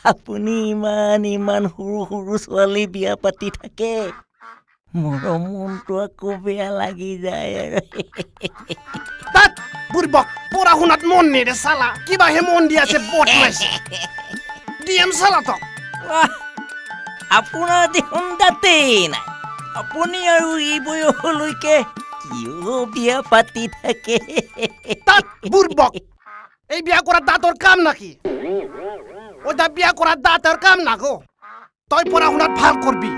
আপুনি ইমান সৰু সৰু ছোৱালী বিয়া পাতি থাকে মোৰ মনটো আকৌ বেয়া লাগি যায় আৰু তাত বুৰবক পঢ়া শুনাত মন নিদে সালা কিবাহে মন দি আছে বট মাইছে ডিএম সালা তো আপোনাৰ দেখোন দাঁতেই নাই আপুনি আৰু এই বয়সলৈকে কিয় বিয়া পাতি থাকে তাত বুৰবক এই বিয়া করা দাঁতর কাম নাকি ওটা বিয়া করা দাঁতর কাম নাকো তই পড়া শুনাত ভাল করবি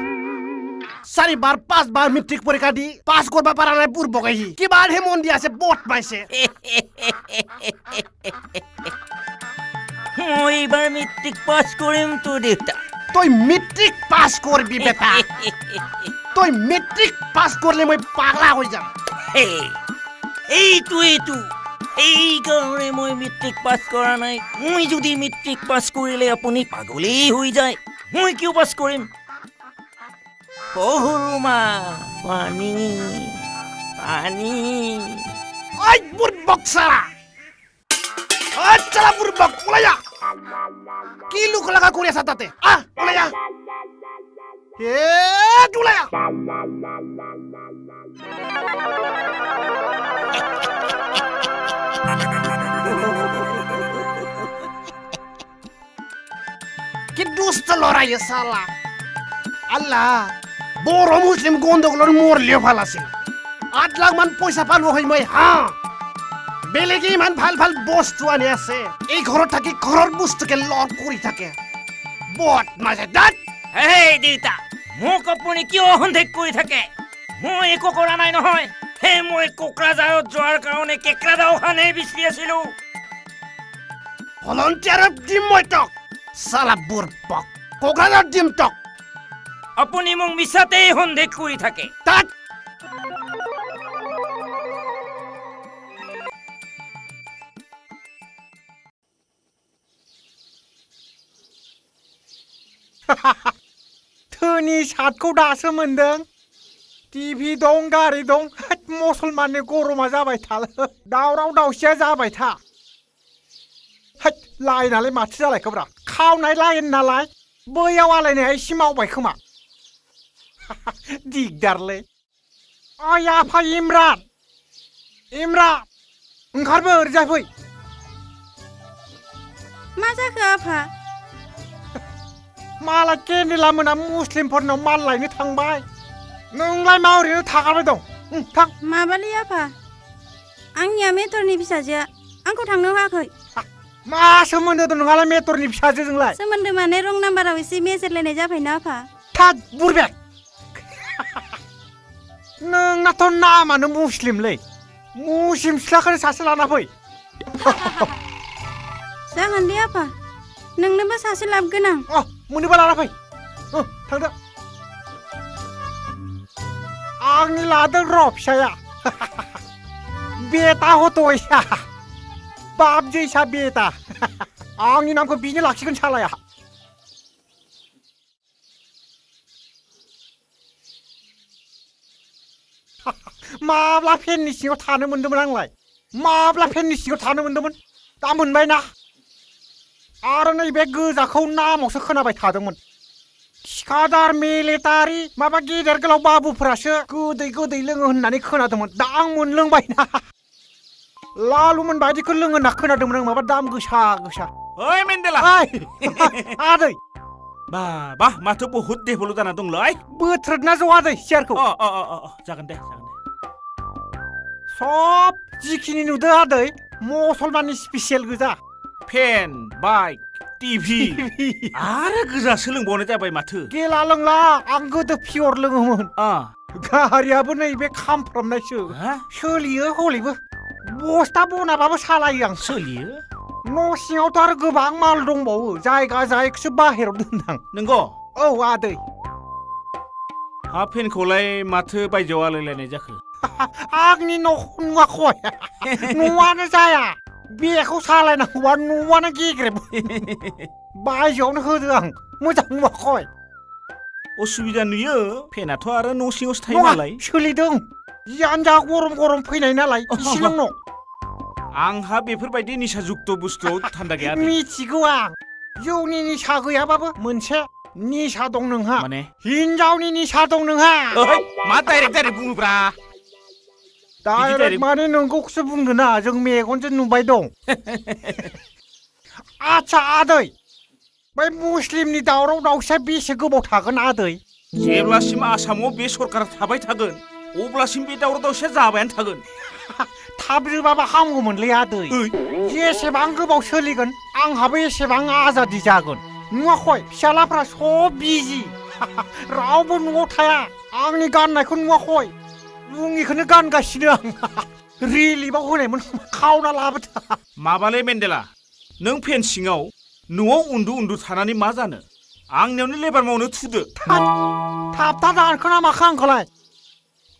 4 বার 5 বার মেট্রিক পরীক্ষা দি পাস করবা পারা নাই বুরবক আহি কিবা হে মন দি আছে বট মাইছে মই এবাৰ মেট্ৰিক পাস কৰিম তো দেউতা তই মেট্ৰিক পাস কৰবি বেটা তই মেট্ৰিক পাস কৰলে মই পাগলা হই যাম এইটো এই কাৰণে মই মেট্ৰিক পাছ কৰা নাই মই যদি মেট্ৰিক পাছ কৰিলে আপুনি পাগলেই হৈ যায় মই কিয় পাছ কৰিম সৰু মা পানী পানী Ay, burbok sara! Ay, chala burbok, mulai ya! Kilo kalaga kuria satate, ah, mulai ya! Mulai ya! Kidus telora ya salah. Allah, boro muslim gondok lor mor liyo falasin. 8 lakh মান পইচা পালো হয় মই হা বেলেগে ইমান ভাল ভাল বস্তু আনি আছে এই ঘৰত থাকি ঘৰৰ বস্তুকে লগ কৰি থাকে বট মাঝে দাঁত হেই দেউতা মোক আপুনি কিয় সন্দেহ কৰি থাকে মই একো কৰা নাই নহয় হে মই কোকৰাঝাৰত যোৱাৰ কাৰণে কেকৰাদাও খানে বিচাৰি আছিলো ভলন্টিয়াৰত দিম মই তক সালা বুৰপক কোকৰাঝাৰত দিম তক আপুনি মোক মিছাতেই সন্দেহ কৰি থাকে তাত धोनि सातखौ दासो मोनदों टिभि दं गारि दं मुसलमाननि गरमा जाबाय थालो दावराव दावसिया जाबाय था लाइनालाय माथो जालायखोब्रा खावनाय लाइन नालाय बैयाव आलायनाया एसे मावबाय खोमा दिगदारलै ओइ आफा इमरान ओंखारबो ओरैजाय फै मा जाखो आफा मालाय केन्देला मोना मुस्लिमफोरनाव माल लायनो थांबाय नोंलाय मा ओरैनो थागारबाय दं थां माबालै आफा आंनिया मेटरनि फिसाजोआ आंखौ थांनो होआखै मा सोमोन्दो दं नोंहालाय मेटरनि फिसाजोजोंलाय सोमोन्दो माने रं नाम्बाराव एसे मेजेरलायनाय जाबायना आफा थाद बुरबेक नोंनाथ' नामानो मुस्लिमलै मुस्लिम सिख्लाखौनो सासे लाना फै जागोन दे आफा नोंनोबो सासे लाबोगोन आं मोनोबा लाना फै थांदो आंनि लादों र' फिसाया बेटा हत'या बाप जैसा बेटा आंनि नामखौ बिनो लाखिगोन सालाया माब्ला फेननि सिङाव थानो मोन्दोंमोन आंलाय माब्ला फेननि सिङाव थानो मोन्दोंमोन दा मोनबाय ना आरो नैबे गोजाखौ नामावसो खोनाबाय थादोंमोन थिखादार मिलिटारि माबा गेदेर गोलाव बाबुफोरासो गोदै लोङो होननानै खोनादोंमोन दा आं मोनलोंबायना लालुमोन बायदिखौ लोङो होनना खोनादोंमोन आं माबा दाम गोसा ओइ मेन्देला आदै बा माथो बहुत डेभेलप जाना दंलै बोथ्रोदना ज' आदै सियारखौ जागोन दे सब जिखिनि नुदों आदै मुसलमाननि स्पेसियेल गोजा फेन बाइक टिभि आरो गोजा सोलोंबावनाय जाबाय माथो गेला लोंला आं गोदो पियर लोङोमोन गारियाबो नैबे खामफ्रामनायसो सोलियो हलैबो बस्ता बनाबाबो सालायो आं सोलियो न' सिङावथ' आरो गोबां माल दंबावो जायगा जायखौसो बाहेराव दोनदां नंगौ औ आदै हा फेनखौलाय माथो बायजोआव आलायलायनाय जाखो आंनि न'खौ नुवाखै न'आनो जाया बेखौ सालायनांगौबा न'आनो गेग्रेब बायजोआवनो होदो आं मोजां नुवाखै असुबिदा नुयो फेनाथ' आरो न' सिङावसो थायो नालाय सोलिदों जियानो जा गरम फैनाय नालाय इसे लोंनो आंहा बेफोरबायदि निसा जुक्त बुस्थुआव थान्दा गैया मिथिगौ आं जौनि निसा गैयाबाबो मोनसे निसा दं नोंहा माने हिनजावनि निसा दं नोंहा मा डाइरेक्ट बुङोब्रा डाइरेक्ट माने नोंगौखौसो बुंदो ना जों मेगनजों नुबाय दं आच्छा आदै बै मुस्लिमनि दावराव दावसिया बेसे गोबाव थागोन आदै जेब्लासिम आसामाव बे सरकार थाबाय थागोन अब्लासिम बे दावराव दावसिया जाबायानो थागोन थाब जोबाबा हामगौमोनलै आदै जेसेबां गोबाव सोलिगोन आंहाबो एसेबां आजादि जागोन नुवाखै फिसालाफ्रा सब बिजि रावबो न'आव थाया आंनि गाननायखौ नुवाखै लुङिखौनो गानगासिनो आं रिलिफआव होनायमोन खावना लाबोदो माबालै मेन्देला नों फेन सिङाव न'आव उन्दु थानानै मा जानो आंनियावनो लेबार मावनो थुदो थाब दानखोना माखो आंखौलाय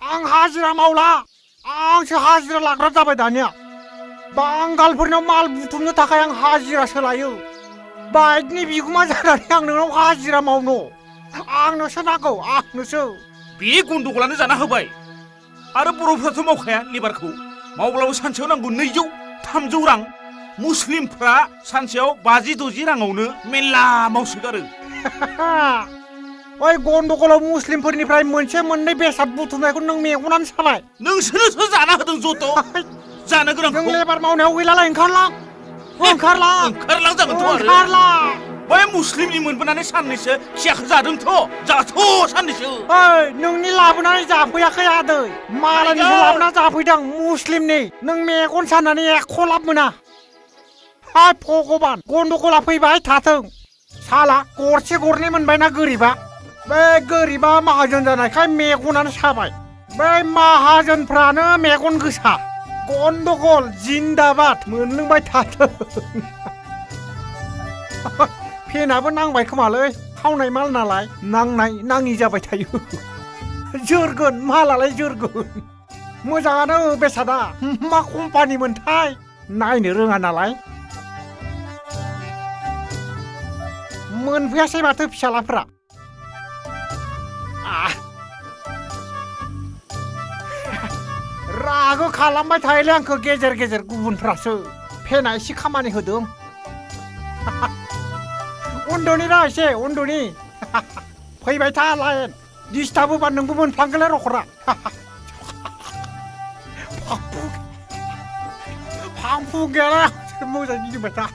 आं हाजिरा मावला आंसो हाजिरा लाग्रा जाबाय दानिया बांगालफोरनाव माल बुथुमनो थाखाय आं हाजिरासो लायो बाइकनि बिगुमा जानानै आं नोंनाव हाजिरा मावनो आंनोसो नांगौ आंनोसो बे गन्दगलानो जाना होबाय आरो बर'फ्राथ' मावखाया लेबारखौ मावब्लाबो सानसेयाव नांगौ 200-300 रां मुस्लिमफ्रा सानसेयाव 50-60 राङावनो मेल्ला मावसोगारो ओइ गन्दगलाव मुस्लिमफोरनिफ्राय मोनसे मोननै बेसाद बुथुमनायखौ नों मेगनानो सालाय नोंसोरसो जाना होदों जत' जानो जों गोनांखौ लेबार मावनायाव गैलालाय ओंखारलां ओंखारलांजागोनथ' आरो बै मुस्लिमनि मोनबोनानै साननैसो खियाखौ जादोंथ' जाथ' साननैसो ओइ नोंनि लाबोनानै जाफैयाखै आदै मालायनिसो लाबोना जाफैदों मुस्लिमनि नों मेगन साननानै एख' लाब मोना हाय भगबान गन्दगला फैबाय थाथों साला गरसे गरनै मोनबायना गोरिबा बे गोरिबा माहाजोन जानायखाय मेगनानो साबाय बै माहाजोनफ्रानो मेगन गोसा गन्दगल जिन्दाबाद मोनलोंबाय थाथों फेनाबो नांबाय खोमालै खावनाय माल नालाय नांनाय नाङि जाबाय थायो जोरगोन मालालाय जोरगोन मोजाङानो बेसादा मा कम्पानिमोनथाय नायनो रोङा नालाय मोनफैयासै माथो फिसालाफ्रा रागो खालामबाय थायोलै आंखौ गेजेर गेजेर गुबुनफ्रासो फेना एसे खामानि होदों उन्दुनि ना एसे उन्दुनि फैबाय था लाइन दिस्टार्ब होबा नोंबो मोनफ्लांगोनलै रखरा फांफुं गैयाना मोजां गिदिंबाय था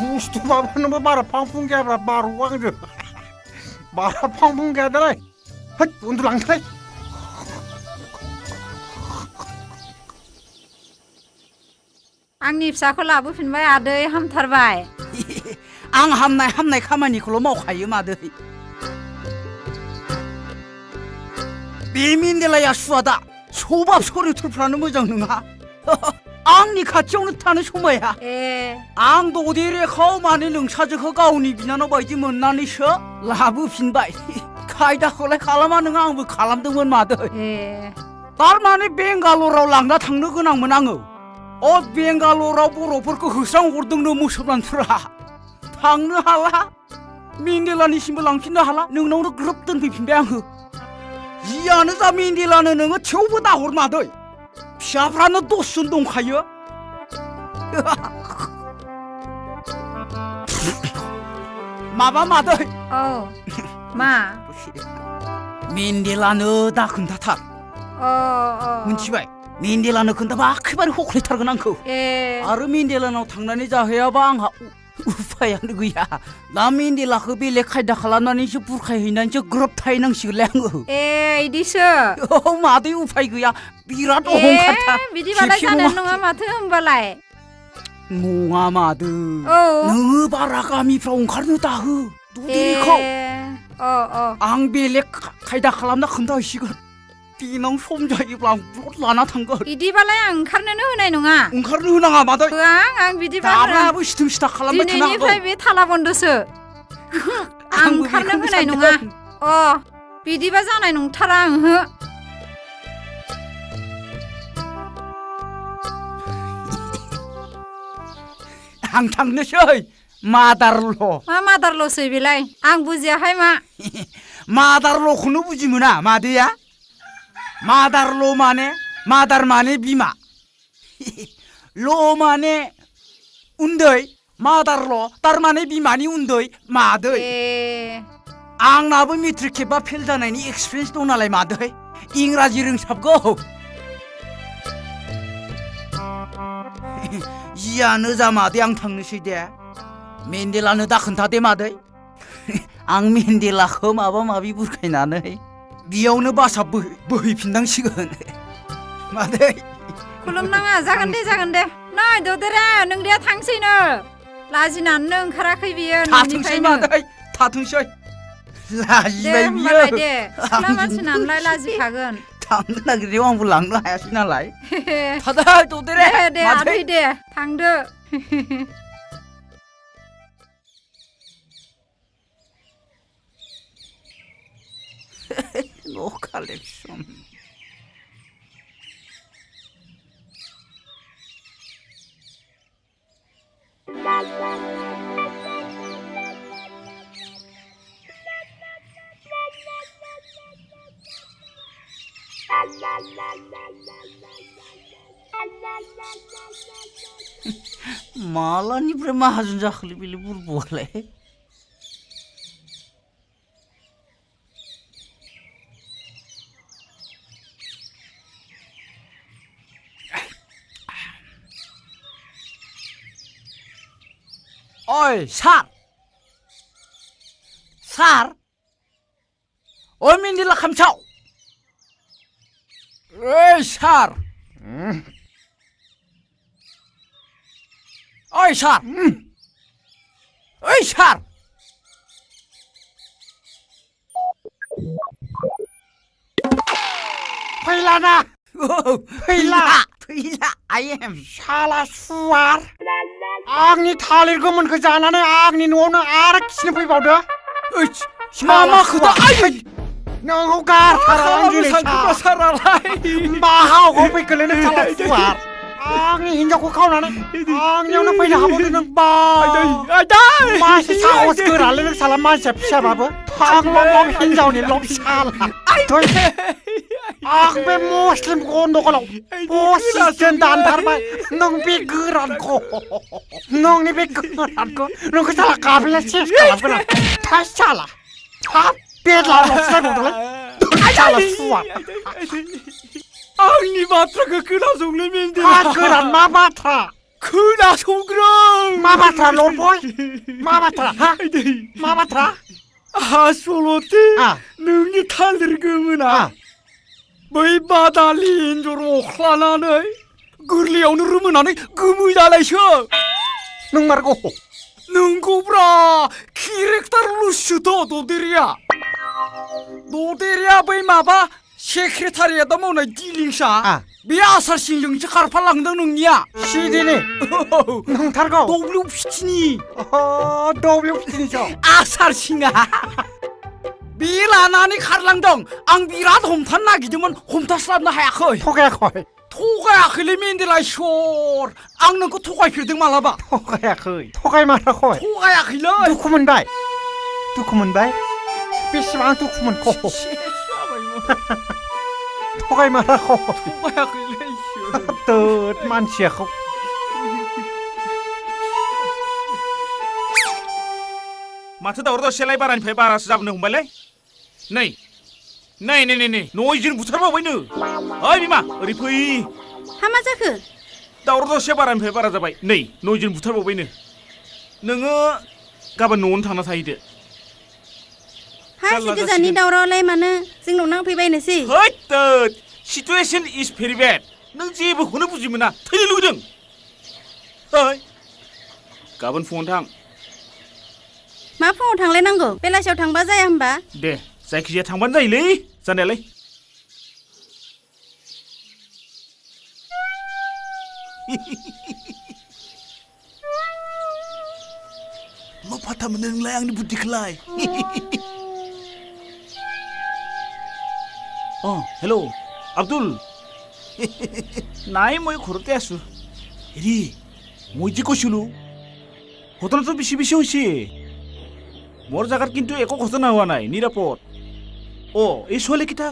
बुस्थु माबानोबो बारा फांफुं गैयाब्रा बार'आ आंजों बारा फांफुं गैयादालाय होद उन्दुलांसै आंनि फिसाखौ लाबोफिनबाय आदै हामथारबाय आं हामनाय खामानिखौल' मावखायो मादै बे मेन्देलाया सुवादा सबाब सरिथुरफ्रानो मोजां नङा आंनि खाथियावनो थानो समाया आं ददेरेखौ माने नोंसाजोखौ गावनि बिनानाव बायदि मोननानैसो लाबोफिनबाय खायदाखौलाय खालामा नोङा आंबो खालामदोंमोन मादै थारमाने बेंगालराव लांना थांनो गोनांमोन आङो बेंगालराव बर'फोरखौ होस्रां हरदोंनो मुसलमानफोरा थांनो हाला मेन्देलानिसिमबो लांफिननो हाला नोंनावनो ग्रोब दोनफैफिनबाय आङो जियानो जा मेन्देलानो नोङो थेवबो दाहर मादै फिसाफ्रानो 10 जन दंखायो माबा मादै मा मेन्देलानो दा खोन्थाथार मिथिबाय मेन्देलानो खोन्थाबा एखेबारे हख्लायथारगोन आंखौ आरो मेन्देलानाव थांनानै जाहैयाबा आंहा उफायानो गैया दा मेन्देलाखौ बेलेग खायदा खालामनानैसो बुरखायहैनानैसो ग्रोब थाहैनांसिगोनलै आङो इदिसो मादै उफाय गैया बिराद अहंखारथार बिदिबालाय जानाय नङा माथो होमबालाय नङा मादै नोङो बारा गामिफ्राव ओंखारनो दाहो ददेरेखौ आं बेलेग खायदा खालामना खोन्थाहैसिगोन देनां सम जायोब्ला आं ब्लद लाना थांगोन इदिबालाय आं ओंखारनोनो होनाय नङा ओंखारनो होनाङा मादै आं बिदिबा दाबो सिथों सिथा खालामबाय थानो हागौ दिनैनिफ्राय बे थाला बन्दसो आं ओंखारनो होनाय नङा बिदिबा जानाय नंथारा आंहो आं थांनोसै मादारल' मा मादारल'सै बेलाय आं बुजियाहाय मा मादारल'खौनो बुजि मोना मादैया मादारल' माने मादार माने बिमा ल' माने उन्दै मादारल' थारमाने बिमानि उन्दै मादै आंनाबो मेट्रिक खेबा फेल जानायनि एक्सपिरियेन्स दं नालाय मादै इंराजि रोंसाबगौ जियानो जा मादै आं थांनोसै दे मेन्देलानो दा खोन्थादे मादै आं मेन्देलाखौ माबा माबि बुरखायनानै बेयावनो बासा बोहैफिननांसिगोन मादै खुलुमनाङा जागोन दे नै ददेरे नोंदेया थांसैनो लाजिनानैनो ओंखाराखै बियो थाथोंसै मादै थाथोंसै लाजिबाय बियो दे सिख्ला मानसि नालाय लाजिखागोन थांनो नागिरनायाव आंबो लांनो हायासै नालाय थादो ददेरे दे आदै दे थांदो No collection. मालानिफ्राय माहाजोन जाखोलै बेलाय बुरबुआलाय ओइ सार सार ओइ मिन्दिला खामसाव ओइ सार ओइ सार ओइ सार फैलाना फैला फैला आइ एम साला सुवार आंनि थालिर गोमोनखौ जानानै आंनि न'आवनो आरो खिनो फैबावदो मा मा खोथा नोंखौ गारथारा आं दिनै बाहावखौ फैखोलै नों साला सुवार आंनि हिनजावखौ खावनानै आंनियावनो फैनो हाबावदो नों मासे साहस गोरालै नों साला मानसिया फिसाबाबो थांबाव हिनजावनि लब साला आं बे मुस्लिम गन्दगलाव पसिसन दानथारबाय नों बे गोरानखौ नोंनि बे गोरानखौ नोंखौ साला गाबला सेस खालामगोन आं थाय साला हाब बेदलावसो जाबावदोंलै साला सुवार आंनि बाथ्राखौ खोनासंलै मेन्देला मा गोरान मा बाथ्रा खोनासंग्रो मा बाथ्रा लबय मा बाथ्रा हा मा बाथ्रा आसलते नोंनि थालिर गोमोना बै बादालि एन्जर अख्लानानै गोरलैयावनो रोमोनानै गोमो जालायसो नंमारगौ नंगौब्रा केरेक्टार लुसोथ' ददेरिया बै माबा सेक्रेटारियेटआव मावनाय डिलिंसा बे आसार सिंजोंसो खारफालांदों नोंनिया सिदिनि नंथारगौ WPTनि WPTनिसो आसार सिङा बे लानानै खारलांदों आं बिराद हमथानो नागिरदोंमोन हमथास्लाबनो हायाखै थगायाखैलै मेन्देला इसर आं नोंखौ थगायफेरदों मालाबा थगायमाराखै थगायाखैलै दुखु मोनबाय बेसेबां दुखु मोनखो थगायमाराखै थगायाखैलै दोद मानसियाखौ माथो दावराव दावसियालाय बारानिफ्राय बारासो जाबोनो हमबायलै नै नयजों बुथारबावबायनो ओइ बिमा ओरै फै हा मा जाखो दावराव दावसिया बारानिफ्राय बारा जाबाय नै नयजों बुथारबावबायनो नोङो गाबोन न'आवनो थांना थाहैदो हा एसे गोजाननि दावरावलाय मानो जोंनाव नांफैबायनोसै हैद सिचुएशन इज भेरि बेड नों जेबोखौनो बुजि मोना थैनो लुगैदों ओइ गाबोन फुङावनो थां मा फुङाव थांलायनांगौ बेलासियाव थांबा जाया होमबा दे जायखिजाया थांबानो जायोलै जानायालाय मा फाथा मोनो नोंलाय आंनि बुद्धिखौलाय हेलो अब्दुल নাই মই ঘৰতে আছো হেৰি মই যে কৈছিলো ঘটনাটো বেছি বেছি হৈছে মোৰ জাগাত কিন্তু একো ঘটনা হোৱা নাই নিৰাপদ এই ছোৱালীকেইটা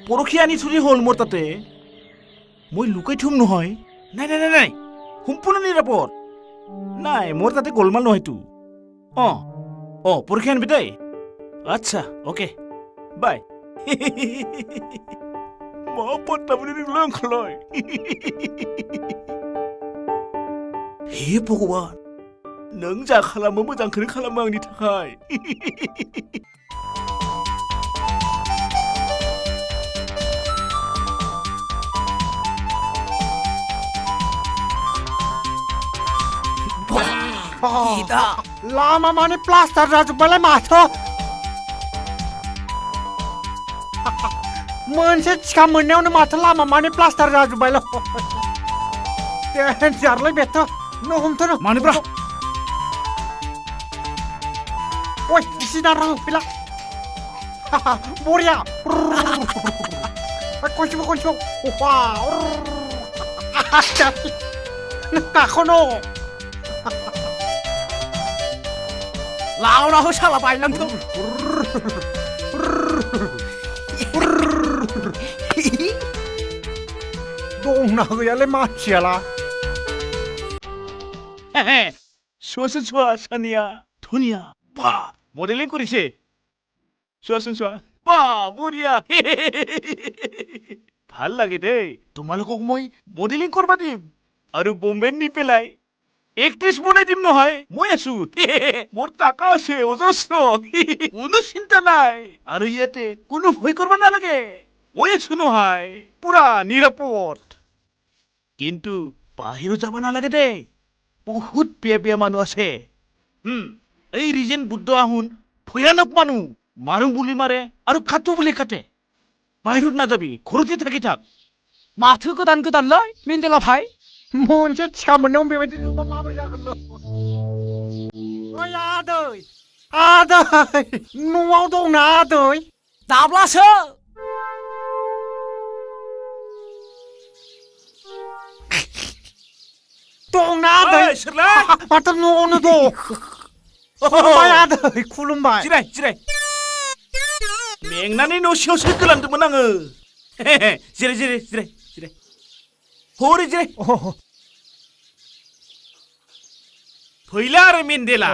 পৰখি আনি থৈ হ'ল মোৰ তাতে মই লুকাই থম নহয় নাই নাই নাই নাই সম্পূৰ্ণ নিৰাপদ নাই মোৰ তাতে গোলমাল নহয়তো পৰখি আনিবি দেই আচ্ছা অ'কে বাই मा पात्ता मोनो नोंलाय आंखौलाय हे भगवान नों जा खालामो मोजांखौनो खालामो आंनि थाखाय लामा माने प्लास्टार जाजोब्बायलाय माथो मोनसे थिखा मोननायावनो माथो लामा माने प्लास्टार जाजोब्बायलाय देन्जारलै बेथ' नों हमथ'नो मानोब्रा ओइ सिदा रां फैला बरिया खनसेबाव वाव नों गाखोनो लावना हो साला बायलांथों दंना गैयालै मानसियाला ছোৱাচোন ছোৱা চানিয়া ধুনীয়া বা মডেলিং কৰিছে ছোৱাচোন ছোৱা বা বঢ়িয়া ভাল লাগে দেই তোমালোকক মই মডেলিং কৰবা দিম আৰু বম্বেত নি পেলাই একট্ৰেছ বনাই দিম নহয় মই আছো মোৰ টাকা আছে অজস্ৰ কোনো চিন্তা নাই আৰু ইয়াতে কোনো ভয় কৰবা নালাগে মই আছো নহয় পুৰা নিৰাপদ কিন্তু বাহিৰত যাব নালাগে দেই বহুত বেয়া মানুহ আছে এই ৰিজেন বুদ্ধ আহুন ভয়ানক মানুহ মাৰো বুলি মাৰে আৰু কাটো বুলি কাটে বাহিৰত নাযাবি ঘৰতে থাকি থাক माथो गोदान गोदानलै मेन्देला भाई मोनसे थिखा मोननायाव बेबायदि नुबा माबोरै जागोन ओइ आदै आदै न'आव दंना आदै दाब्लासो दंना आदै ओइ, सोरलै? माथो न'आवनो दं खुलुमबाय आदै खुलुमबाय जिराय जिराय मेंनानै न' सिङावसो गोलांदोंमोन आङो जिराय जिराय जिराय जिराय हरै जिराय फैला आरो मेन्देला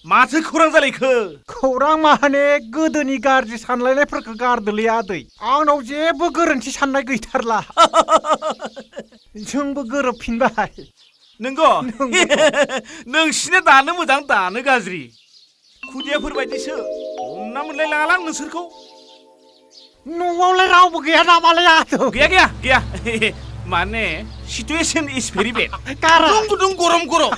माथो खौरां जालायखो खौरां माने गोदोनि गाज्रि सानलायनायफोरखौ गारदोलै आदै आंनाव जेबो गोरोन्थि साननाय गैथारला जोंबो गोरोबफिनबाय नंगौ नोंसिना दानो मोजां दानो गाज्रि खुदियाफोर बायदिसो हमना मोनलायलाङालां नोंसोरखौ न'आवलाय रावबो गैया नामालाय आदै गैया गैया गैया माने सिटुएसन इज भेरि बेड कारा गुदुं गरम गरम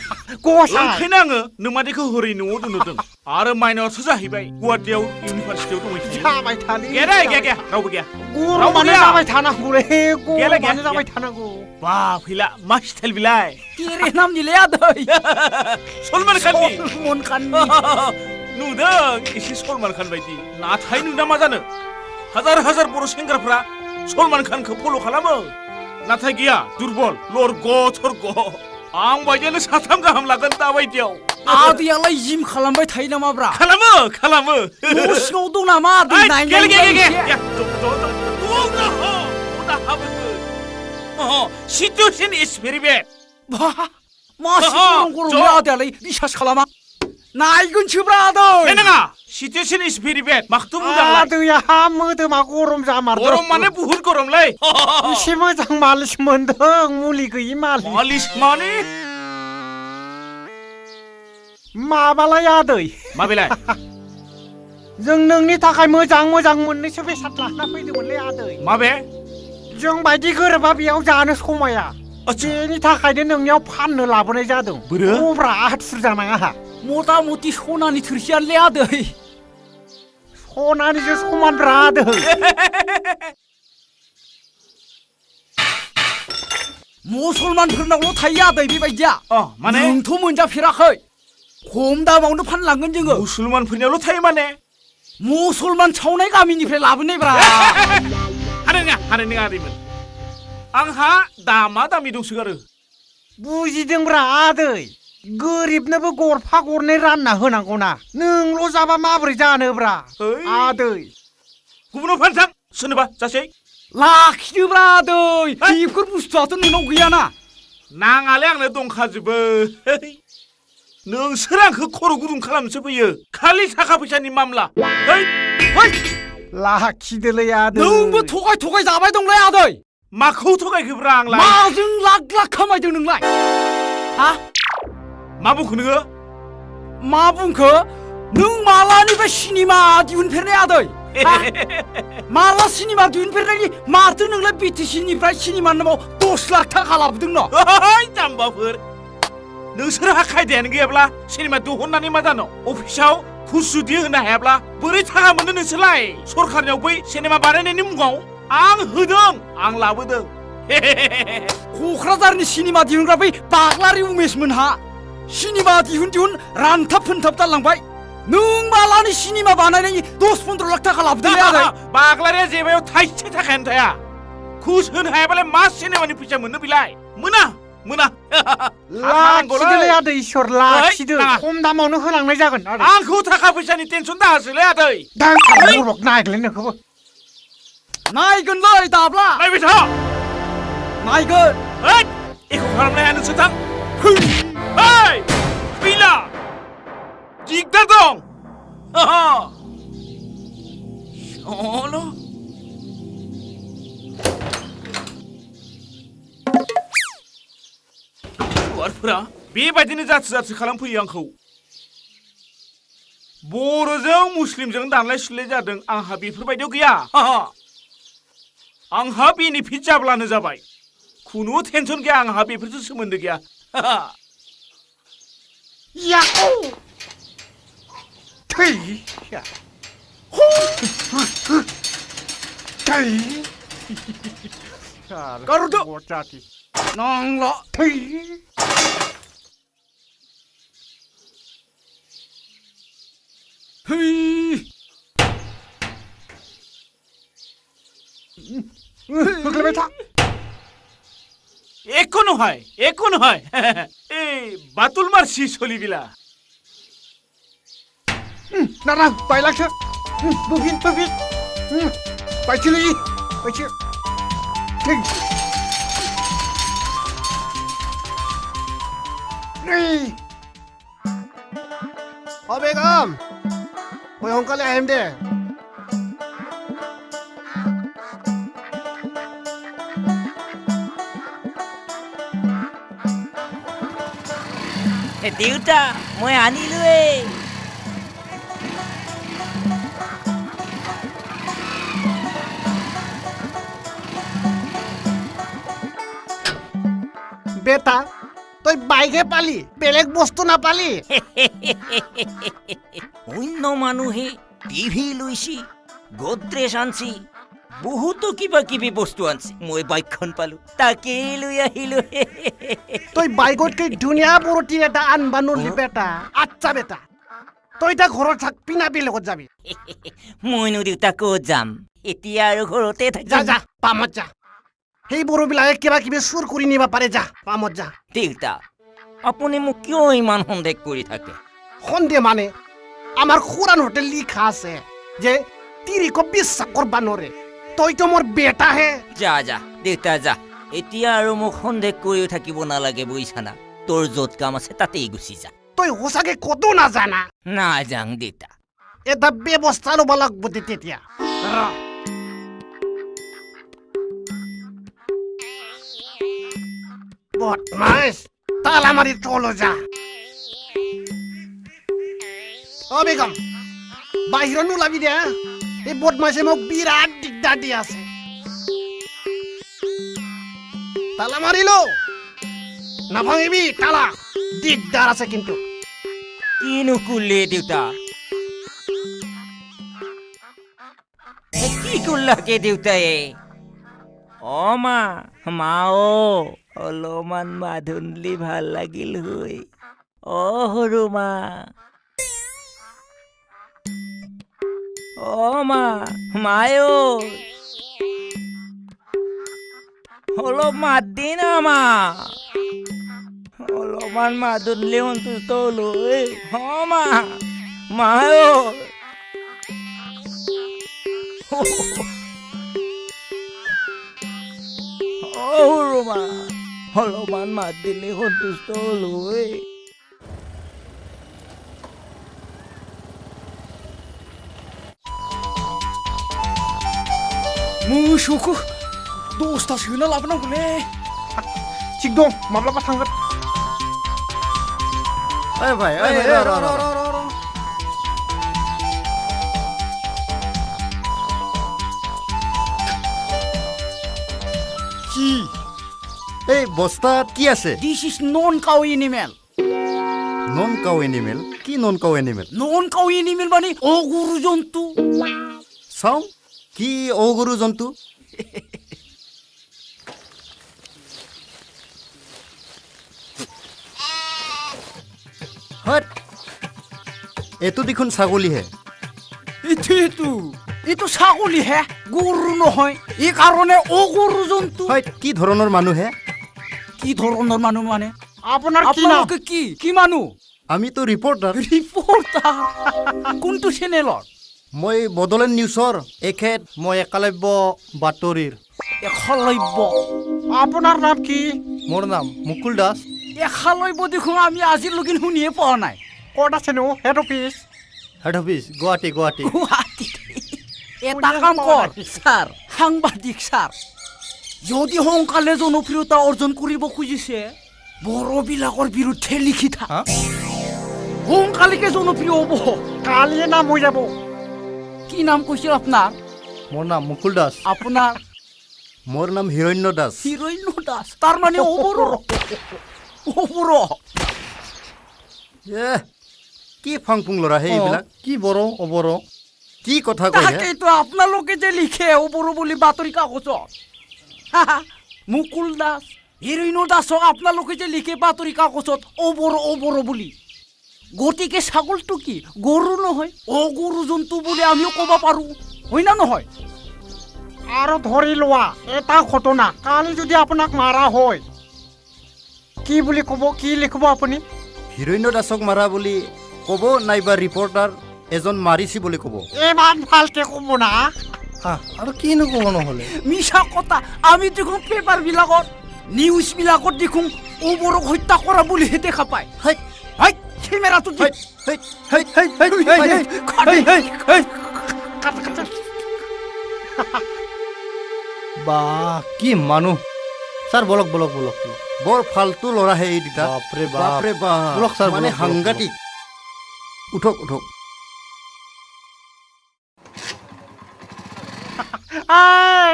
गसाय ओंखायनो आङो नोमादैखौ हरै न'आव दोनहरदों आरो माइनावसो जाहैबाय गुवाहाटियाव इउनिभारसिटियाव दंहैयो जाबाय थालै गैया दे गैया गैया रावबो गैया गरमानो जाबाय थानांगौलै गैयालै, गरमानो गैया। जाबाय थानांगौ बा फैला मा स्टाइल बिलाय तेरे नाम निले आदै सलमान खाननि सलमन खाननि नुदों एसे सलमान खान बायदि नाथाय नुना मा जानो हाजार हाजार बर' सेंग्राफ्रा सलमान खानखौ फल' खालामो नाथाय गैया दुरबल लरग' थरग' आं बायदियानो साथाम गाहाम लागोन दा बायदियाव आदैयालाय जिम खालामबाय थायो नामाब्रा खालामो खालामो न' सिङाव दं नामा आदै सिटुएसन इज भेरि बेड मासि गरम गरमलै आदैयालाय बिसास खालामा नायगोनसोब्रा आदै नङा सिटुएसन इज भेरि बेड माखौथ' बुंदांलाय आदैया मोदोमा गरम जामारदों गरम माने बुहुत गरमलै एसे मोजां मालिस मोनदों मुलि गैयि मालिस मालिस माने माबालाय आदै माबेलाय जों नोंनि थाखाय मोजां मोजां मोननैसो बेसाद लाना फैदोंमोनलै आदै माबे जों बायदि गोरोबा बेयाव जानो समाया आच्छा बेनि थाखायनो नोंनियाव फाननो लाबोनाय जादों बोरो? अब्रा आथुर जानाङा मथा मथि सनानि थोरसियानोलै आदै सनानिजों समानब्रा आदै मुसलमानफोरनावल' थायो आदै बेबायदिया माने नोंथ' मोनजाफेराखै खम दामावनो फानलांगोन जोङो मुसलमानफोरनियावल' थायो माने मुसलमान सावनाय गामिनिफ्राय लाबोनायब्रा हानाय नङा आदैमोन आंहा दामा दामि दंसोगारो बुजिदोंब्रा आदै गोरिबनोबो गरफा गरनै रानना होनांगौना नोंल' जाबा माबोरै जानोब्रा ओइ। आदै गुबुनाव फान थां सोरनोबा जासै लाखिदोब्रा आदै बेफोर बुस्थुआथ' नोंनाव गैयाना नाङालै आंनो दंखाजोबो नोंसोर आंखौ खर' गुदुं खालामनोसो फैयो खालि थाखा फैसानि मामला लाखिदोलै आदै नोंबो थगाय थगाय जाबाय दंलै आदै माखौ थगायखोब्रा आंलाय माजों लाख लाख खामायदों नोंलाय हा मा बुंखो नोङो मा बुंखो नों मालानिफ्राय सिनेमा दिहुनफेरनाय आदै माला सिनेमा दिहुनफेरनायनि माथो नोंलाय बिटिसिनिफ्राय सिनेमानि नामाव 10 लाख थाखा लाबोदों न' जाम्बाफोर नोंसोरहा खायदायानो गैयाब्ला सिनेमा दिहुननानै मा जानो अफिसाव घुस जुदि होनो हायाब्ला बोरै थाखा मोनो नोंसोरलाय सरखारनियाव बै सिनेमा बानायनायनि मुङाव आं होदों आं लाबोदों क'क्राझारनि सिनेमा दिहुनग्रा बै बाग्लारि उमेशमोनहा सिनेमा दिहुन रानथाब फोनथाब जालांबाय नों मालानि सिनेमा बानायनायनि 10-15 लाख थाखा लाबोदोंलै आदै बाग्लारिया जेबायाव थाइसे थाखायानो थाया घुस होनो हायाबालाय मा सिनेमानि फैसा मोननो बिलाय मोना मोना लाखिदोलै आदै इसोर लाखिदो नाङा। खम दामावनो होलांनाय जागोन आदै आंखौ थाखा फैसानि टेनसन दाहोसैलै आदै दा बरबक नायगोनलै नोंखौबो नायगोनलै दाब्ला नायबाय था नायगोन हैद एख' खालामनाया नोंसोर थां ओइ फैला दिगदार दं सल' सुवारफोरा बेबायदिनो जाथि जाथि खालामफैयो आंखौ बर'जों मुस्लिमजों दानलाय सुलाय जादों आंहा बेफोरबायदियाव गैया आंहा बेनिफिट जाब्लानो जाबाय खुनु टेनसन गैया आंहा बेफोरजों सोमोन्दो गैया याखौ थै थै गारहरदो। जाति नांला थै है होग्लायबाय था একো নহয় এই বাতুল মারছি চলিবিলা नारा बायलांसो बोफिन बोफिन बायथिलै बायथि थै বেগম মই সোনকালে আহিম দে দেউতা মই আনিলোৱে বেটা তই বাইকে পালি বেলেগ বস্তু নাপালি অন্য মানুহে টিভি লৈছি গোদৰেজ আনছি বহুতো কিবা কিবি বস্তু আনছি মই বাইকখন পালো তাকেই লৈ আহিলো তই বাইকতকৈ ধুনীয়া বৰটি এটা আনবা নৰলি বেটা আচ্ছা বেটা তই এতিয়া ঘৰত থাক পিনা বেলেগত যাবি মইনো দেউতা ক'ত যাম এতিয়া আৰু ঘৰতে যা থাকিম যা পামত যা সেই বড়োবিলাকে কিবা কিবি চুৰ কৰি নিব পাৰে যা পামত যা দেউতা আপুনি মোক কিয় ইমান সন্দেহ কৰি থাকে সন্দেহ মানে আমাৰ খুৰান হোটেল লিখা আছে যে তিৰিকো বিশ্বাস কৰবা নৰে তইতো মোৰ বেটাহে যা যা দেউতা যা এতিয়া আৰু মোক সন্দেহ কৰিও থাকিব নালাগে বুজিছানা তোৰ য'ত কাম আছে তাতেই গুচি যা তই সঁচাকে কতো নাজানা নাযাং দেউতা এটা ব্যৱস্থা ল'ব লাগব তেতিয়া বদমাইছ তালা মাৰি তলো যা অ বেগম বাহিৰত নোলাবি দে এই বদমাইছে মোক বিৰাট দিগদাৰ দি আছে তালা মাৰিলো নাভাঙিবি তালা দিগদাৰ আছে কিন্তু কিনো কৰিলে দেউতা কি কৰিলাকে দেউতাই অ মা অলপমান মাধুনলি ভাল লাগিল হৈ অ সৰু মা অ মায় অলপ মাত দি না মা অলপমান মাধুনলি সন্তুষ্ট হলো অ মায় সৰু মা অলপমান মাত দিলে সন্তুষ্ট হলো मोसौखौ दसथा सोना लाबोनांगौलै थिग दं माब्लाबा थांगोन ओइ भाइ কি এই বস্তাত কি আছে this is non cow animal non cow animal কি non cow animal non cow animal माने अगुरु जन्तु চাওঁ কি অগৰু জন্তু হট এইটো দেখোন ছাগলীহে এইটো ছাগলী হে গৰু নহয় এই কাৰণে অগৰু জন্তু হয় কি ধৰণৰ মানুহে কি ধৰনেৰ মানুষ মানে আপোনাৰ কি নাম আপোনালোকে কি মানুহ আমি তো ৰিপোৰ্টাৰ ৰিপোৰ্টাৰ কোনটো চেনেলৰ মই বদলেণ্ড নিউজৰ এখেত মই একালব্য বাতৰিৰ এখালব্য আপোনাৰ নাম কি মোৰ নাম মুকুল দাস এখালব্য দেখোন আমি আজিলৈকে শুনিয়ে পোৱা নাই ক'ত আছেনো head office head office Guwahati গুৱাহাটীত এটা কাম কৰ স্যাৰ সাংবাদিক স্যাৰ যদি সোনকালে জনপ্ৰিয়তা অৰ্জন কৰিব খুজিছে বড়োবিলাকৰ বিৰুদ্ধে লিখি থাক সোনকালেকে জনপ্ৰিয় হ'ব কালিয়ে নাম হৈ যাব কি নাম কৈছিল আপোনাৰ মোৰ নাম মুকুল দাস আপোনাৰ মোৰ নাম হিৰণ্য দাস হিৰণ্য দাস তাৰ মানে অবৰ এ কি ফাংফুং ল'ৰা হে এইবিলাক কি বড়ো অবৰ কি কথা কয় হে? তাকেইতো আপোনালোকে যে লিখে অবৰ বুলি বাতৰি কাকতত মুকুল দাস হিৰণ্য দাসক আপোনালোকে যে লিখে বাতৰি কাকতত অবৰ বুলি গতিকে ছাগলটো কি গৰু নহয় অগৰু জন্তু বুলি আমিও ক'ব পাৰোঁ হয় না নহয় আৰু ধৰি লোৱা এটা ঘটনা কালি যদি আপোনাক মাৰা হয় কি বুলি ক'ব কি লিখিব আপুনি হিৰণ্য দাসক মাৰা বুলি ক'ব নাইবা ৰিপৰ্টাৰ এজন মাৰিছি বুলি ক'ব ইমান ভালকে ক'ব না আৰু কিনো ক'ব নহ'লে মিছা কথা আমি দেখোন পেপাৰবিলাকত নিউজবিলাকত দেখোন অবৰক হত্যা কৰা বুলিহে দেখা পায় হেই হয় কেমেৰাটো হেই হেই হেই হেই হেই হেই হেই হেই বা কি মানুহ ছাৰ বলক বৰ ফাল্টু ল'ৰা হে এই দুটা বাপৰে বাপৰে বাপ বলক ছাৰ, মানে বলক, সাংঘাতিক উঠক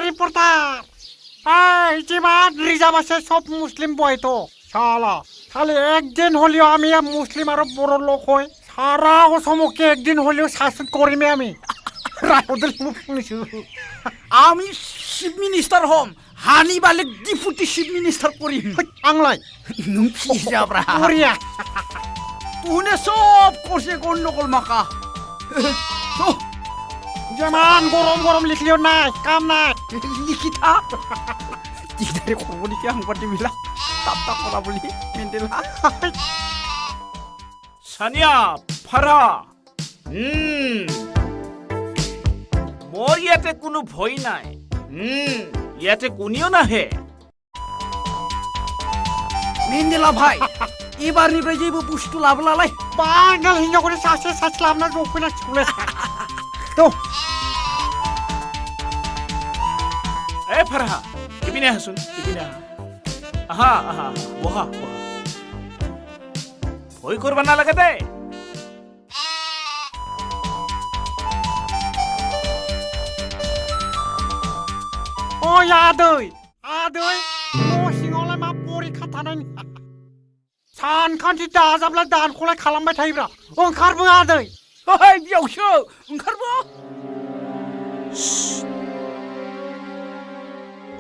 রিপোর্টার যিমান রিজার্ভ আছে সব মুসলিম বইতো শালা খালি একদিন হলেও আমি মুসলিম আর বড় লোক হই সারা অসমকে একদিন হলেও শাসন করিমে আমি রায়দের মুখ শুনিছো আমি চিফ মিনিষ্টাৰ হ'ম হানি বালে ডিপুটি চিফ মিনিষ্টাৰ কৰিম আংলাই নং পিজাব্ৰা বঢ়িয়া তুনে সব করছে গন্ডগোল মাকা যেমান গরম গরম লিখলেও নাই কাম নাই লিখি থাক দিগদারে করবো নাকি সাংবাদিকবিলাক তাপ কৰা বুলি মেণ্ডেলা সানিয়া ফাৰা মোৰ ইয়াতে কোনো ভয় নাই ইয়াতে কোনেও নাহে মেণ্ডেলা ভাই এবারনিफ्राय जेबो बुस्थु लाबोलालाय বাঙাল হিঞ্জা করে সাসে সাসলাম না জোকনা চুলে তো এই ফাৰা ইপিনে আহচোন ইপিনে আহা বহা ভয় কৰিব নালাগে দে ও আদৈ ও সিংহলে মা পরীক্ষা থানায় सानखान्थि दाजाब्ला दानखौलाय खालामबाय थायोब्रा ओंखारबो आदै ओइ बेयावसो ओंखारबो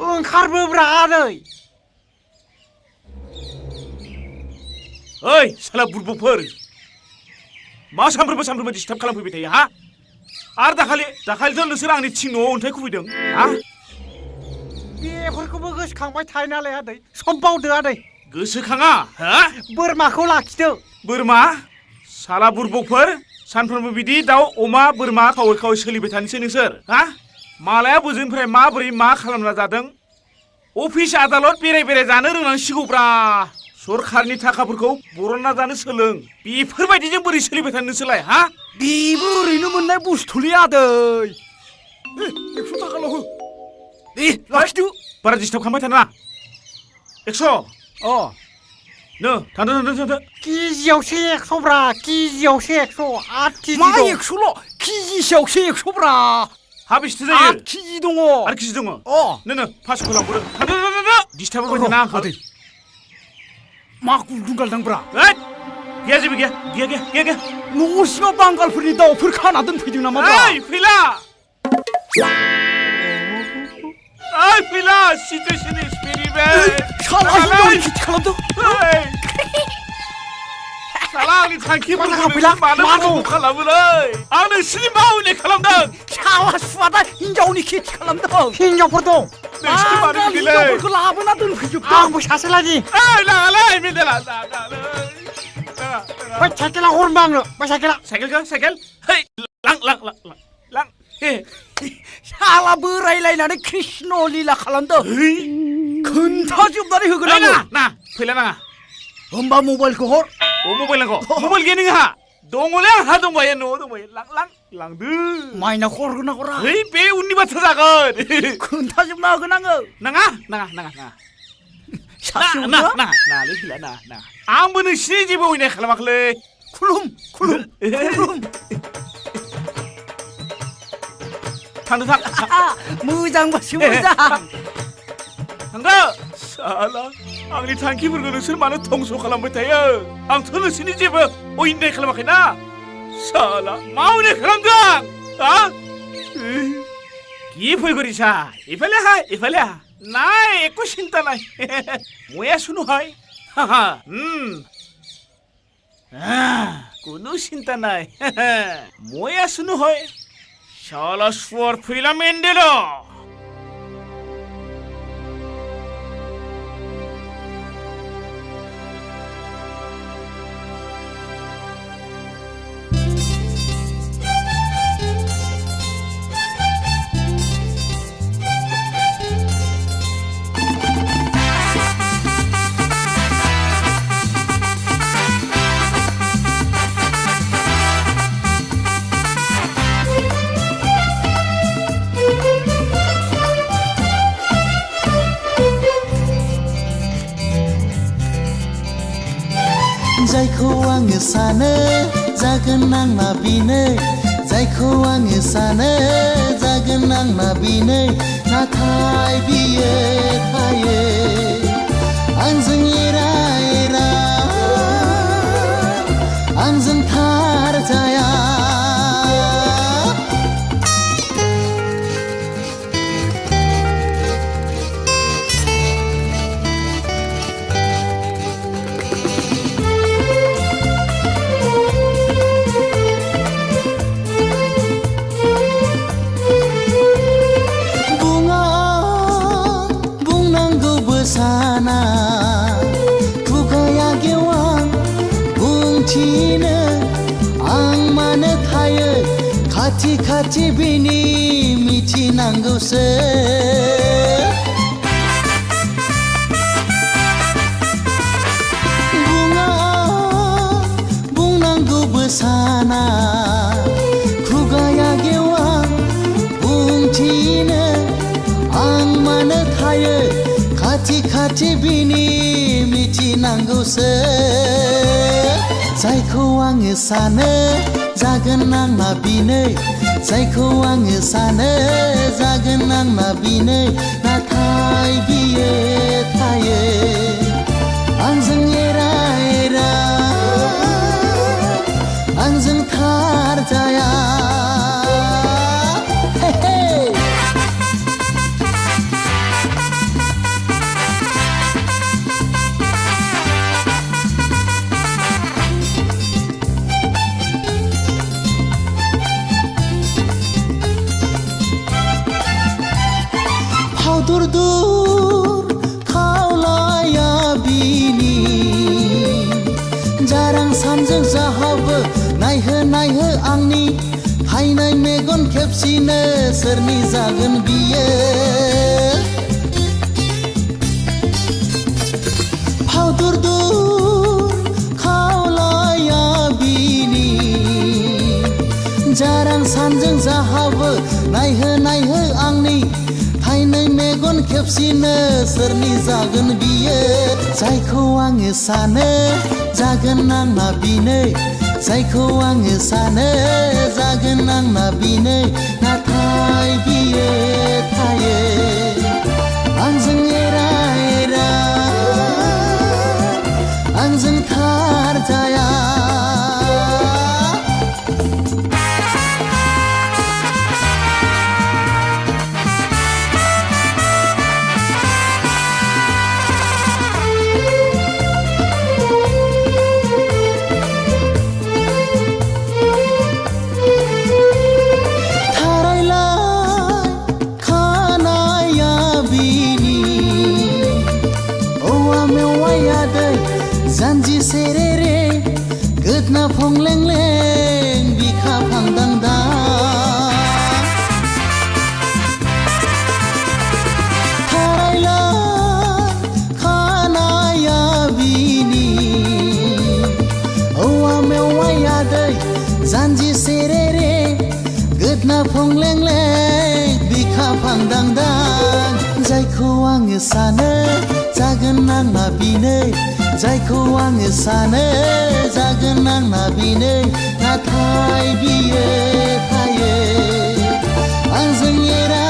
ओंखारबोब्रा आदै ओइ साला बुरबकफोर मा सामफ्रोमबो डिस्टार्ब खालामफैबाय थायो हा आरो दाखालिथ' नोंसोर आंनि थिं न'आव अन्थाइ खुबैदों हा बेफोरखौबो गोसोखांबाय थायो नालाय आदै सब बावदो आदै गोसोखाङा हा बोरमाखौ लाखिदो बोरमा साला बुरबकफोर सानफ्रोमबो बिदि दाउ अमा बोरमा खावै सोलिबाय थानोसै नोंसोर हा मालाया बोजोंनिफ्राय माबोरै मा खालामना जादों अफिस आदालत बेराय जानो रोंनांसिगौब्रा सरखारनि थाखाफोरखौ बरनना जानो सोलों बेफोरबायदिजों बोरै सोलिबाय थानो नोंसोरलाय हा बेबो ओरैनो मोननाय बुस्थुलै आदै 100 थाखाल' हो दे लाखिदो बारा डिस्टार्ब खालामबाय थानाङा 100 नो थांदो केजियावसो 100ब्रा केजियावसो 100 8 केजि मा 100ल' केजिसेयावसो 100 ब्रा हा बेसेथो जायो 8 केजि दङ आरो केजि दङ नो 500 लांबोदो थांदो डिस्टार्ब होबाय थानाङा आंखौ मा गुदुं गालदांब्रा गैया जेबो गैया न' सिङाव बांगालफोरनि दाउफोर खाना दोनफैदों नामा फैला सिचुएसन इज भेरि साला हिनजावनि खेथि खालामदों साला आंनि थांखिफोरखौ मानो खालामोलै आं नोंसिनि मावैनो खालामदों साला सुवादा हिनजावनि खेथि खालामदों हिनजावफोर दं नोंसोर मानो बिदिलै हिनजावफोरखौ लाबोना दोनफैजोबदों आंबो सासेलानि ओइ नाङालै मेन्देला नाङालै नाङा बै साइकेला हरनबा आंनो बै साइकेला साइकेलखौ साइकेल है लां साला बोरायलायनानै कृष्ण लीला खालामदों है खोन्थाजोबनानै होगोन आङो ना फैला नाङा होमबा मबाइलखौ हर अ मबाइल नांगौ मबाइल गैया नोंहा दङलै आंहा दंबायो न'आव दंबायो लांदो माइनाखौ हरगोन ना हरा है बे उननि बाथ्रा जागोन खोन्थाजोबना होगोन आङो नाङा सासेयावनो नाङालै फैला नाङा आंबो नोंसिनि जेबो अयनाय खालामाखैलै खुलुम थांदो मोजांबासो मोजां थांदो साला आंनि थांखिफोरखौ नोंसोर मानो धंस खालामबाय थायो आंथ' नोंसोरनि जेबो अयनाय खालामाखैना साला मा अयनाय खालामदों हा কি ভয় করিছা ইফালে হা নাই একো চিন্তা নাই মই আছো নহয় কোনো চিন্তা নাই মই আছো নহয় শালা শুয়ার ফিলা মেন্ডেল जायखौ आङो सानो जागोन आंना बेनो जायखौ आङो सानो जागोन आंना बेनो नाथाय बियो थायो आंजों एरा आंजों थार जाया साना खुगाया गेवां बुंथिनो आं मानो थायो खाथि खाथि बिनि मिथिनांगौसो बुंनांगौबो साना खुगाया गेवां बुंथिनो आं मानो थायो खाथि खाथि बिनि मिथिनांगौसो जायखौ आङो सानो जागोन आंना बेनो जायखौ आङो सानो जागोन आंना बेनो नाथाय बियो थायो आंजों एरा आंजों थार जाया दूर खावलाया बिनि जारां सानजों जाहाबो नायहो आंनि थायनाय मेगन खेबसिनो सोरनि जागोन बियो फावदुर खावलाया बिनि जारां सानजों जाहाबो नायहो आंनि थायनाय मेगन खेबसिनो सोरनि जागोन बियो जायखौ आङो सानो जागोन आंना बेनो जायखौ आङो सानो जागोन आंना बेनो नाथाय बियो थायो आंजों एरा आंजों थार जाया गोदना फं लें लें बिखा फां दां दां थारायला खानाया बिनि औवा मेवाया दै जानजि सेरे रे गोदना फं लें लें बिखा फां दां दां जायखौ आङो सानो जागोन आंना बिनो जायखौ आङो सानो जागोन आंना बिनो नाथाय बियो थायो आंजों एरा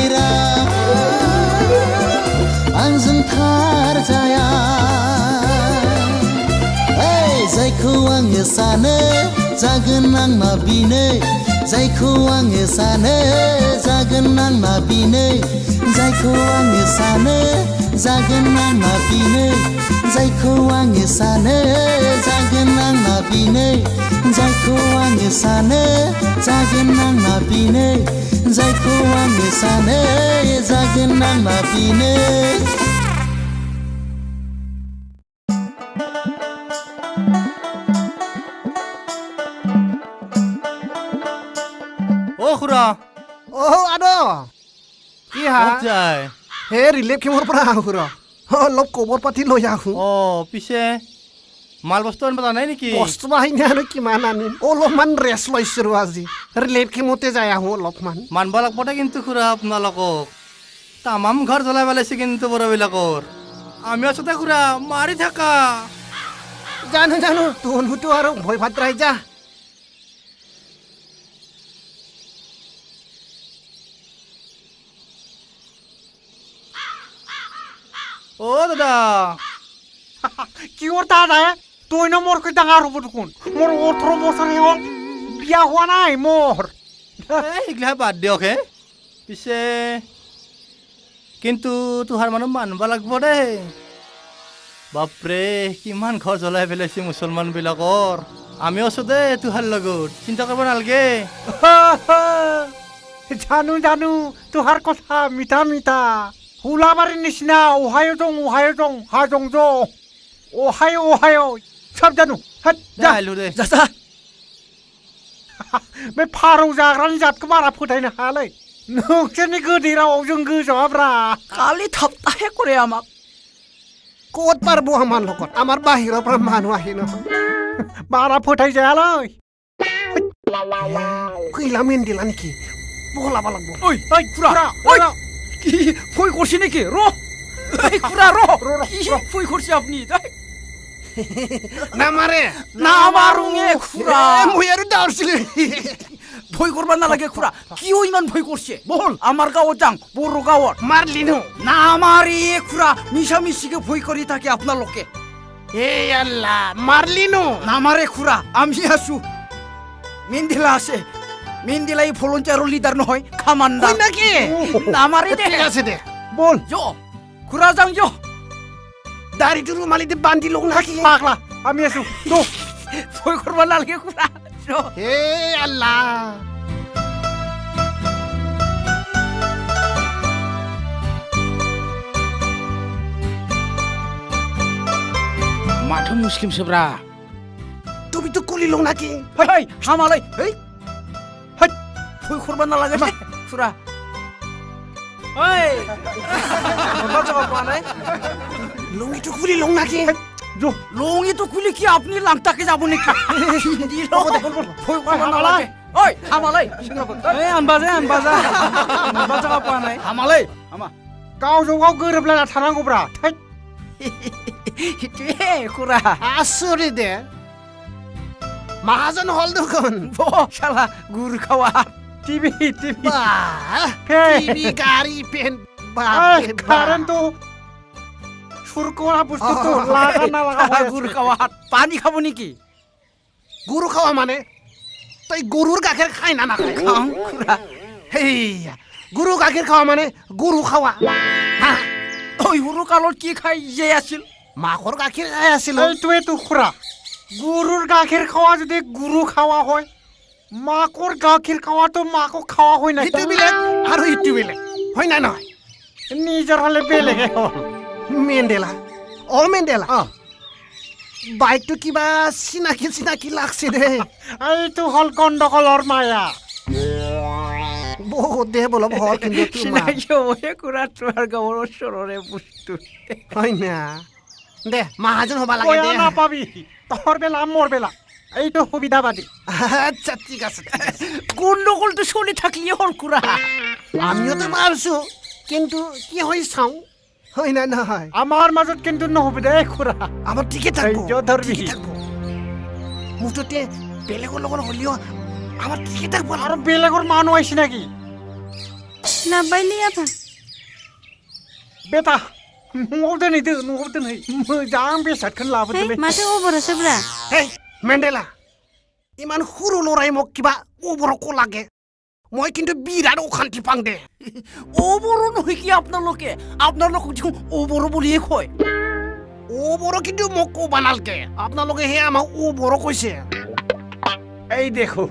एरा आंजों थार जाया जायखौ आङो सानो जागोन आंना बिनो जायखौ आङो सानो जागोन आंना बिनो जायखौ आङो सानो जागोन आंना बिनो जायखौ आङो सानो जागोन आंना बिनो जायखौ आङो सानो जागोन आंना बिनो जायखौ आङो सानो जागोन आंना बिनो ও খুড়া ও আদো কি হা যায় হে রিলিফ কেমন পড়া হুরো লব কবর পাতি লই আহু ও পিছে মাল বস্তু আনবা নাই নেকি বস্তু বাহিনী আৰু কিমান আনিম অলপমান ৰেষ্ট লৈছিলো আজি ৰিলিফ কেমতে যায় আহো অলপমান মানবা লাগব দে কিন্তু খুড়া আপোনালোকক তামাম ঘৰ জ্বলাই পেলাইছে কিন্তু বড়বিলাকৰ আমি আছোতে খুড়া মাৰি থাকা জানো জানো তোনহুতো আৰু ভয় ভাত ৰাই যা ও দাদা কি ওর দাদা তুই না মোর কই ডাঙার হব দেখোন মোর 18 বছর হল বিয়া হওয়া নাই মোর এইগিলা বাদ দিয়ক হে পিছে কিন্তু তোহাৰ মানুহ মানবা লাগব দে বাপৰে কিমান ঘৰ জ্বলাই পেলাইছে মুছলমানবিলাকৰ আমি আছো দে তোহাৰ লগত চিন্তা কৰিব নালাগে জানো জানো তোহাৰ কথা মিঠা মিঠা হুলাবারির নিচিনা ওহায়ো দং হাজং দং ওহায়ো সব জানো যাইলো দে যা बे फारौ जाग्रानि जातखौ बारा फोथायनो हायालै नोंसोरनि गोदै रावाव जों गोजावाब्रा কালি থাপ্তাহে কৰে আমাক ক'ত পাৰব আমাৰ লগত আমাৰ বাহিৰৰ পৰা মানুহ আহি নহয় बारा फोथायजायालै खैला मेन्देला নেকি বলাব লাগব ওই খুৰা ওই কি ফই কৰছি নাকি এই খুৰা কি ফই কৰছি আপনি নামাৰে না মাৰুঙে খুৰা মই আৰু দাউৰছিলো ভয় কৰবাৰ না লাগে খুৰা কিও ইমান ভয় কৰছে বল আমাৰ গাঁৱত যাং বড় গাঁৱত মাৰলিনো না মাৰি খুৰা মিশামিশিকে ভয় কৰি থাকে আপনাৰ লোকে এ আল্লাহ মাৰলিনো না মাৰে খুৰা আমি আছো মেন্দিলা আছে মেন্দিলাই ভলন্টিয়ার লিডার নহয় কামান্ডার কই নাকি না মারি দে ঠিক আছে দে বল যো খুৰা যাং যো দাড়িটো রুমালিতে বান্ধি লও নাকি পাগলা আমি আছো তো ভয় করবার না লাগে খুৰা যো হে আল্লাহ माथो मुस्लिम सोब्रा তুমি তো কুলি লও নাকি হেই হামালাই হেই হেই ভয় করবার না লাগে খুৰা ওই বাজা পানাই লুঙ্গিটো কুলি লও নাকি যো লঙি তো খুলে কি আপনি লাংটাকে যাব নাকি ভয় করবার না লাগে ওই হামালাই এই আনবাজা বাজা পানাই হামালাই হামা गावजों गाव गोरोबलायना थानांगौब्रा ইতে খুৰা আসরে দে মহাজন হল দেখুন বো শালা গুড় খাওয়া টিভি বাহ Hey. টিভি গাড়ি পেন এই কারেন্ট তো শুরু করা বস্তু তো লাগা না লাগা গুড় খাওয়া পানি খাবো নাকি গরু খাওয়া মানে তাই গরুর গাখের খায় না না খায় খাও খুৰা হেইয়া গৰু গাখেৰ খাওয়া মানে গৰু খাওয়া হ্যাঁ ওই হুৰু কালত কি খাই যে আছিল মাখৰ গাখেৰ খাই আছিল এইটোৱে তো খুৰা গৰুৰ গাখীৰ খাৱা যদি গুৰু খাৱা হয় মাকৰ গাখীৰ খাৱাটো মাকক খাৱা হয় নাই ইটো বেলেগ আৰু ইটো বেলেগ হয় না নহয় নিজৰ হ'লে বেলেগে হ'ল মেন্ডেলা অ মেন্ডেলা বাইকটো কিবা চিনাকি চিনাকি লাগছে দে এইটো হল গণ্ডগোলৰ মায়া বহুত দেহ বলব হল কিন্তু তোমাৰ চিনাকি খুৰা তোমাৰ গাঁৱৰ ওচৰৰে বস্তু হয় না দে মাহাজন হবা লাগে কয়া দে নাপাবি তোৰ বেলা মোৰ বেলা এইটো সুবিধাবাদী আচ্ছা ঠিক আছে গণ্ডগোলটো চলি থাকলি হল খুৰা আমিও তো মাৰছো কিন্তু কি হয় চাও হয় না নহয় আমাৰ মাজত কিন্তু নহবি দে খুৰা আমাৰ ঠিকই থাকবো ধৈৰ্য ধৰবি। ঠিকই থাকবো মুঠতে বেলেগৰ লগত হলিও আমাৰ ঠিকই থাকবো আৰু বেলেগৰ মানুহ আহিছে নেকি नाबायलै आफा बेटा न'आव दोनहैदो न'आव दोनहै मोजां बेसादखौनो है लाबोदोलै माथो अबरसोब्रा হেই মেণ্ডেলা ইমান সৰু ল'ৰাই মোক কিবা ওবৰকো লাগে মই কিন্তু বিৰাট অশান্তি পাং দে ওবৰো নহয় কি আপোনালোকে ওবৰো বুলিয়ে কয় ওবৰ কিন্তু মোক ক'বা নালগে আপোনালোকে হে আমাক ওবৰ কৈছে এই দেখো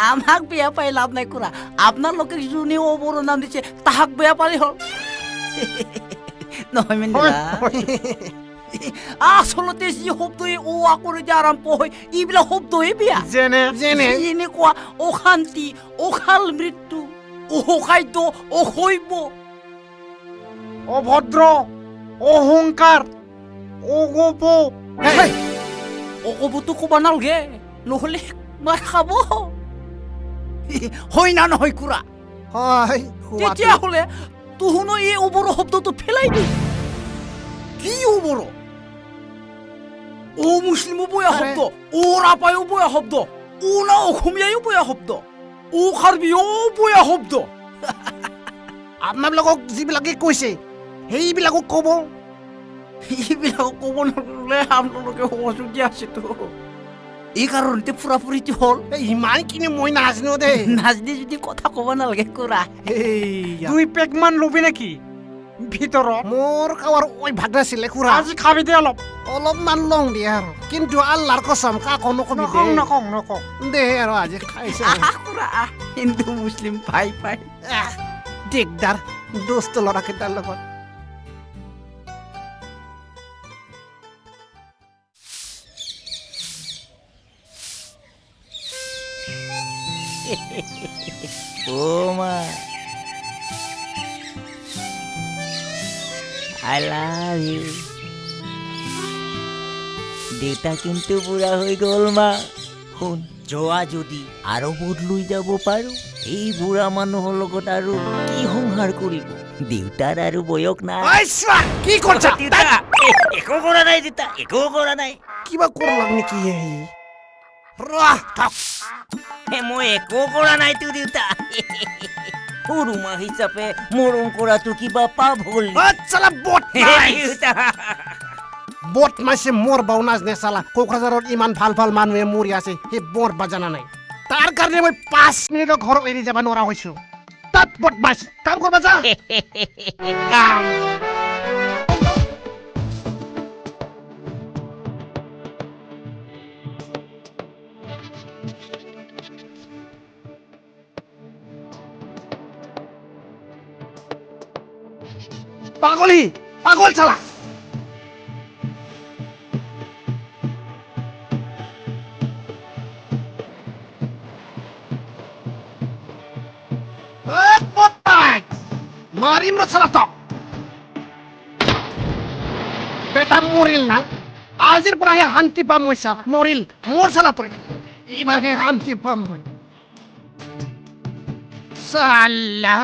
আমাক বেয়া পাই লাভ নাই খুৰা আপোনালোকে যোনে ওবৰো নাম দিছে তাহাক বেয়া পালি হল নহয় মেণ্ডেলা আচলতে যি শব্দই ও কৰি যে আৰম্ভ হয় এইবিলাক শব্দই বেয়া যেনে যেনেকুৱা অশান্তি অকাল মৃত্যু অখাদ্য অসভ্য অভদ্ৰ অহংকাৰ অগপ অকবতো ক'ব নালগে নহ'লে মাৰ খাব হয় না নহয় খুৰা হয় তেতিয়াহ'লে তোহনো এই ওবৰ শব্দটো ফেলাই দি কি ওবৰ ও মুছলিমো বয়া শব্দ ও ৰাপায়ো বয়া শব্দ ও না অসমীয়ায়ো বয়া শব্দ ও কাৰ্বিও বয়া শব্দ আপোনালোকক যিবিলাকে কৈছে সেইবিলাকক ক'ব এইবিলাক ক'ব নগ'লে আপোনালোকে সহযোগী আছেতো এই কাৰণতে ফুৰাফুৰিটো হ'ল ইমানখিনি মই নাজানো দেই নাজনি যদি কথা ক'ব নালাগে খুৰা দুই পেকমান ল'বি নেকি ভিতৰত মোৰ খাৱাৰ অভ্যাস নাছিলে খুৰা আজি খাবি দে অলপমান লং দিয়ে আৰু কিন্তু আল্লাহৰ কসম কাকো নকবি নকওঁ দে আৰু আজি খাইছে খুৰা হিন্দু মুছলিম পাই দিগদাৰ দোস্ত ল'ৰাকেইটাৰ লগত ও মা আই লাভ ইউ দেউতা কিন্তু বুঢ়া হৈ গ'ল মা শুন যোৱা যদি আৰু বদলৈ যাব পাৰো এই বুঢ়া মানুহৰ লগত আৰু কি সংসাৰ কৰিব দেউতাৰ আৰু বয়স নাই কি কৰিছা দেউতা একো কৰা নাই দেউতা একো কৰা নাই কিবা কৰলাক নেকি ৰহ থাক মই একো কৰা নাইতো দেউতা সৰু মা হিচাপে মৰম কৰাটো কিবা পাপ হ'ল চালা বদমাইছে মোৰ বাও নাজনে চালা কোকৰাঝাৰত ইমান ভাল ভাল মানুহে মৰি আছে সেই বৰ বাজানা নাই তাৰ কাৰণে মই 5 মিনিটৰ ঘৰ এৰি যাব নোৱাৰা হৈছো তাত বদমাইছ কাম কৰবা যা কাম পাগল চালা মাৰিম চালা তো বেটা মৰিল না আজিৰ পৰা শান্তি পাম মইছা মরিল মোর চালা তো ইমানে শান্তি পাম মই সালা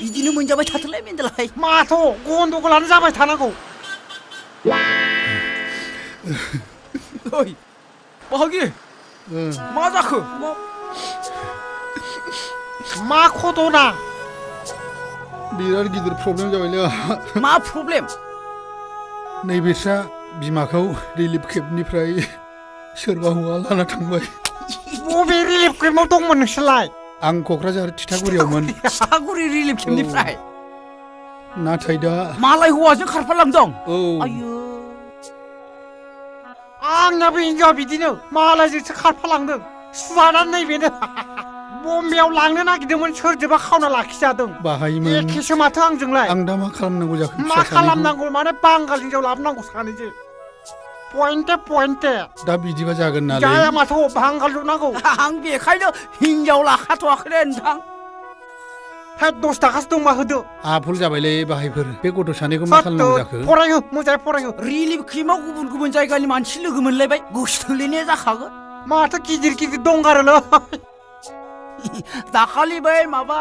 बिदिनो मोनजाबाय थाथोलाय मेन्देलाय माथो गन्दगोलानो जाबाय थानांगौ ओइ बाहागि मा जाखो मा खदना बिराद गिदिर प्रब्लेम जाबायलै मा प्रब्लेम नैबेस्रा बिमाखौ रिलिफ केम्पनिफ्राय सोरबा हौवा लाना थांबाय बबे रिलिफ केम्पआव दंमोन नोंसोरलाय आं क'क्राझार थिथागुरियावमोन थिथागुरि रिलिफ केम्पनिफ्राय नाथाय दा मालाय हौवाजों खारफालांदों औ आयो आंनाबो हिनजावा बिदिनो मालायजोंसो खारफालांदों सुवाना नैबेनो बम्बेयाव लांनो नागिरदोंमोन सोरजोंबा खावना लाखिजादों बाहायमोन एखेसो माथो आंजोंलाय आं दा मा खालामनांगौ जाखो मा फिसा सानैखौ? खालामनांगौ माने बांगाल हिनजाव लाबोनांगौ सानैजों पइन्टे दा बिदिबा जागोन नालाय जाया माथो बांगाल जुनांगौ आं बेखायनो हिनजाव लाखाथ'वाखैलै नोंथां हे 10 थाखासो दंबा होदो आफुल जाबायलै बाहायफोर बे गथ' सानैखौ मा खालामनांगौ जाखो फरायहो मोजाङै फरायहो रिलिफ केम्पआव गुबुन गुबुन जायगानि मानसि लोगो मोनलायबाय गोसो थोलायनाया जाखागोन माथो गिदिर गिदिर दंगारोलै दाखालि बै माबा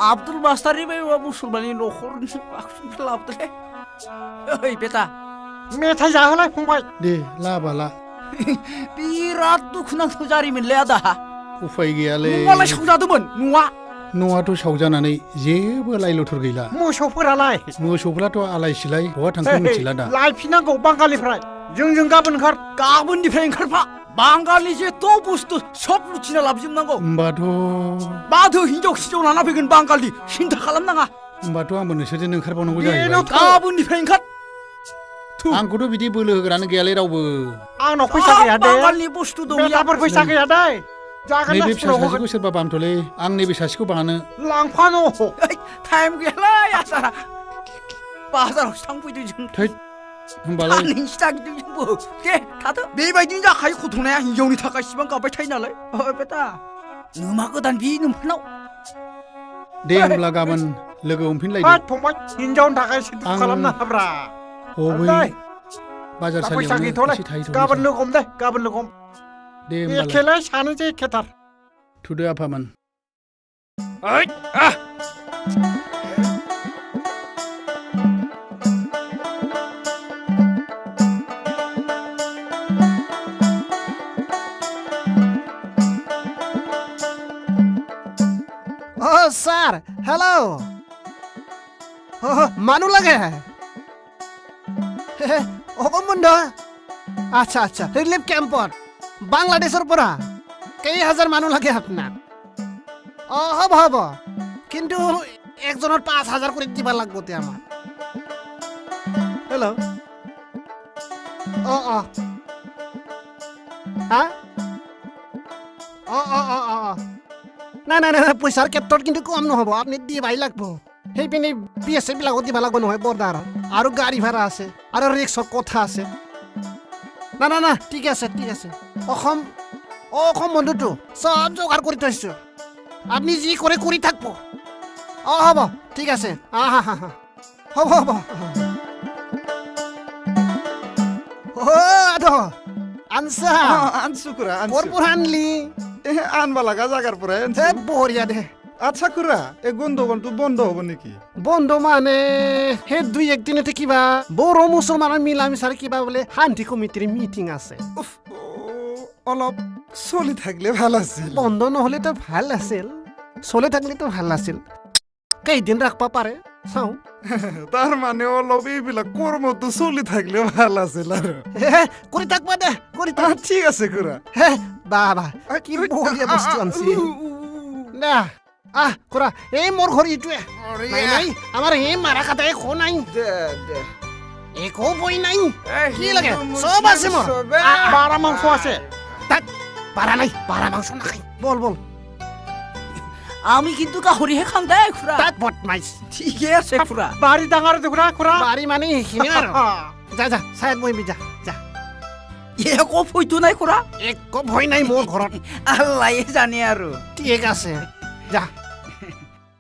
आब्दुल मास्टारनि बै मुसलमाननि न'खरनि बाक्सुनिफ्राय लाबोदोंलै ओइ बेटा मेथाइ जाहोलाय फंबाय दे लाबा ला बिराद दुखुनांथाव जारिमिनलै आदा उफाय गैयालै न'आलाय सावजादोंमोन न'आ न'आथ' सावजानानै जेबो लाइ लथर गैला मोसौफोरालाय मोसौफ्राथ' आलाय सिलाय बहा थांखो मिथिला दा लायफिननांगौ बांगालिफ्राय जोंजों गाबोन ओंखार गाबोननिफ्राय ओंखारफा बांगालनि जेथ' बुस्थु सब लुथिना लाबोजोबनांगौ होमबाथ' बादो हिनजाव लाना फैगोन बांगालि सिन्था खालामनाङा होमबाथ' आंबो नोंसोरजों ओंखारबावनांगौ जाहैबाय बेनोथ' गाबोननिफ्राय ओंखार आंखौथ' बिदि बोलो होग्रानो गैयालै रावबो आंनाव फैसा गैया दे बांगालनि बुस्थु दं बेटाफोर फैसा गैया दे जागोन नैबे ना फिसा स्कुलाव सासेखौ सोरबा बामथ'लै आं नैबे सासेखौ बानो लांफानो टाइम गैयालै आसारा बाजारावसो थांफैदों जों थैद होमबालाय सानैसो थांदों जोंबो दे थादो बेबायदिनो जाखायो गथ'नाया हिनजावनि थाखाय इसिबां गाबबाय थायो नालाय बेटा नोमा गोदान बि नोंफोरनाव दे होमब्ला गाबोन लोगो हमफिनलायदो हाय फंबाय हिनजावनि थाखाय सिन्था आं- खालामनो हाब्रा बै बाजार फैसा सालियावनो गैथ'लै एसे थाहैथ'नोसै। गाबोन लोगो हम दे गाबोन लोगो हम दे होमबालाय एखेलाय सानैजों एखेथार थुदो आफामोन ओइ आ Oh, sir. Hello. Oh, Manu lage hai. Oh, mundo. আচ্ছা আচ্ছা রিলিফ ক্যাম্পত বাংলাদেশৰ পৰা কেই হাজাৰ মানুহ লাগে আপোনাক হ'ব হ'ব কিন্তু একজনৰ 5,000 কৰি দিব লাগিব তে আমাৰ হেল্ল' হা নাই নাই নাই পইচাৰ ক্ষেত্ৰত কিন্তু কম নহ'ব আপুনি দিবাই লাগিব সেইপিনে BSF বিলাকত দিব লাগিব নহয় বৰ্ডাৰত আৰু গাড়ী ভাড়া আছে আৰু ৰিক্সৰ কথা আছে না না না ঠিক আছে অসম বন্ধুটো সব যোগাৰ কৰি থৈছো আপুনি যি কৰে কৰি থাকব হ'ব ঠিক আছে হ'ব আদ আনছা আনছো খুৰা ক'ৰ পৰা আনলি আনবা লাগা জাগাৰ পৰাই বঢ়িয়া দে আচ্ছা খুৰা এই গণ্ডগোলটো বন্ধ হ'ব নেকি বন্ধ মানে সেই 2-1 দিনতে কিবা বড়ো মুছলমানৰ মিলা মিছাৰ কিবা বোলে শান্তি কমিটিৰ মিটিং আছে অলপ চলি থাকিলে ভাল আছিল বন্ধ নহ'লেতো ভাল আছিল চলি থাকিলেতো ভাল আছিল কেইদিন ৰাখবা পাৰে চাওঁ তাৰ মানে অলপ এইবিলাক কৰ্মটো চলি থাকিলে ভাল আছিল আৰু কৰি থাকবা দে কৰি থাক ঠিক আছে খুৰা বাবা কি বঢ়িয়া বস্তু আনছি না খুৰা এই মোৰ ঘৰ ইটোৱে নাই আমাৰ এই মাৰা কাটা একো নাই একো বই নাই কি লাগে চব আছে মোৰ বাৰা মাংস আছে পাৰা নাই পাৰা মাংস নাখাই বল আমি কিন্তু গাহৰিহে খাম দে খুৰা তাত বদমাইছ ঠিকে আছে খুৰা বাৰী ডাঙৰ দেখুৰা খুৰা বাৰী মানে সেইখিনি আৰু যা চাইড বহিবি যা একো ভয়তো নাই খুৰা একো ভয় নাই মোৰ ঘৰত আল্লাহে জানে আৰু ঠিক আছে যা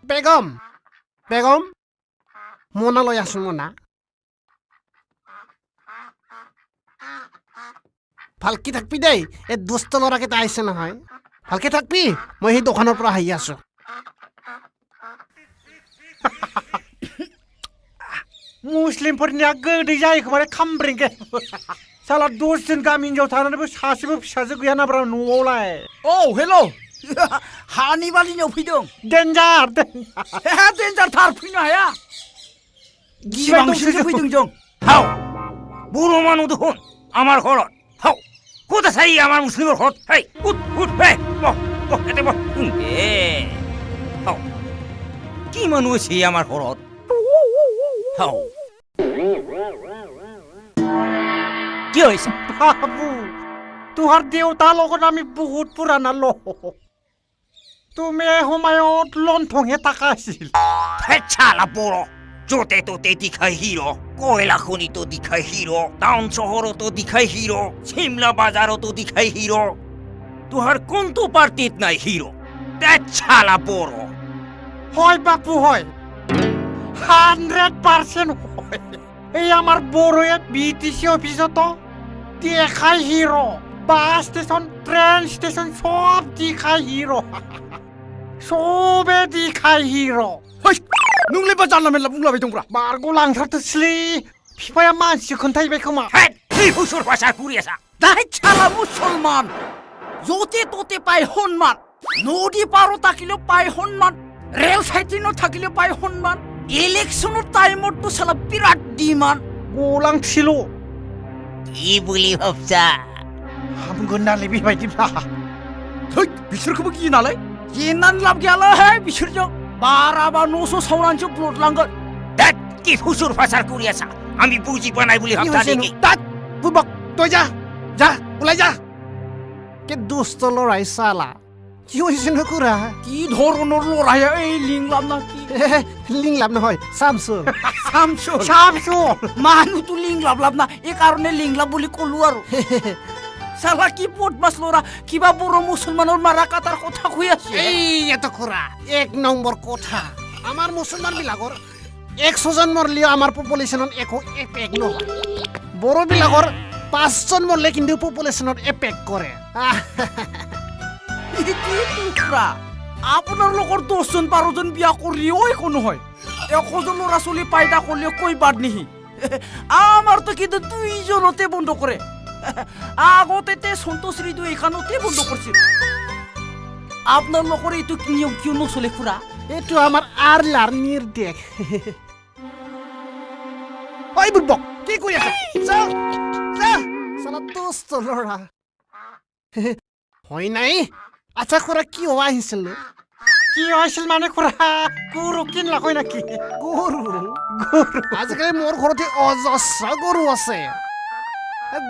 বেগম মোনা লৈ আছো মোনা ভালকে থাকবি দেই এই দুষ্ট ল'ৰাকেইটা আহিছে নহয় ভালকে থাকবি মই সেই দোকানৰ পৰা আহি আছো मुस्लिमफोरनिया गोदै जायो खोमारे खामब्रेंगे साला 10 दिन गामि हिनजाव थानानैबो सासेबो फिसाजो गैया नाब्रा न'आवलाय औ हेलौ हानि बालिनियाव फैदों डेन्जार डेन्जार थार फैनो हाया गिबांसिनसो फैदों जों হাও বুড়ো মানুষ দেখুন আমার ঘৰত হাও ক'ত আছে ই আমাৰ মুছলিমৰ ঘৰত হেই উঠ হে এতে বহ হাও কি মানুহ আছে আমাৰ ঘৰত হাও কি হৈছে বাবু তোহাৰ দেউতাৰ লগত আমি বহুত পুৰাণা লগ তুমি এই সময়ত লণ্ঠনহে টাকা আছিল চালা বড় য'তে ত'তে দিখাই হিৰো কয়লা খনিতো দিখাই হিৰো টাউন চহৰতো দিখাই হিৰো চিমলা বাজাৰতো দিখাই হিৰো তোহাৰ কোনটো পাৰ্টিত নাই হিৰো চালা বড় হয় বাপু হয় 100% হয় এই আমার বড়য়ে বিটিসি অফিসত দেখাই hero bus station train station সব দেখাই হিরো সবে দেখাই হিরো नोंलाय बा जानला मेनला बुंलाबाय दंब्रा बारग' लांथारथोंसलै बिफाया मानसि खोन्थाहैबाय खोमा হুসুর ভাষা কুড়ি আসা दाहाय छाला मुसलमान जते तते पाय हनमान नदी पारो थाकिले पाय हनमान रेल साइटिनो थाकिले पाय हनमान इलेक्शनर टाइमत तो साला बिराट डिमान गलांथिल' কি বলি ভাবছা हामगोन नालाय बेबायदिब्ला थै बिसोरखौबो गियो नालाय गिनानै लाब गैयालै बिसोरजों बाराबा न'स' सावनानैसो ब्लड लांगोन কি হুসুর ভাষার কুড়ি আসা আমি বুঝি বানাই বলি ভাবছা নাকি বুর্বক তই যা যা ওলাই যা কে দুষ্ট লৰাই চালা কি হৈছে নো কুৰা কি ধৰণৰ লৰায়া এই লিংলাম না কি লিংলাম নহয় চামচুল সামসুল सामसुल মানুহটো লিংলাব না এই কাৰণে লিংলাব বুলি কলো আৰু সালা কি পটমাছ লৰা কিবা বড় মুছলমানৰ মাৰা কাটাৰ কথা কৈ আছে এই এটা কুৰা 1 নম্বৰ কথা আমাৰ মুছলমান বিলাকৰ 100 জন মৰলিও আমাৰ পপুলেশ্যনত একো এফেক্ট নহয় বড়ো বিলাকৰ 5 জন মৰলে কিন্তু পপুলেশ্যনত এফেক্ট কৰে আপোনাৰ লগৰ 10 জন 12 জন বিয়া কৰিও একো নহয় 100 জন ল'ৰা ছোৱালী পাইদা কৰিলেও কৈ বাদ নিহি আমাৰতো কিন্তু 2 জনতে বন্ধ কৰে আগতে সন্তোষৰীটো এখানতে বন্ধ কৰিছিল আপনাৰ লোকেৰ এইটো নিয়ম কিয় নচলে খুৰা এইটো আমাৰ আৰলাৰ নিৰ্দেশ ঐ বুৰ্বক কি কৰি আছা যা যা সালা দুষ্ট ল'ৰা হয় নাই আচ্ছা খুৰা কি আহিছিল কি হৈছিল মানে খুৰা গৰু কিনলা কই নাকি গৰু গৰু আজিকালি মোৰ ঘৰতে অজস্ৰ গৰু আছে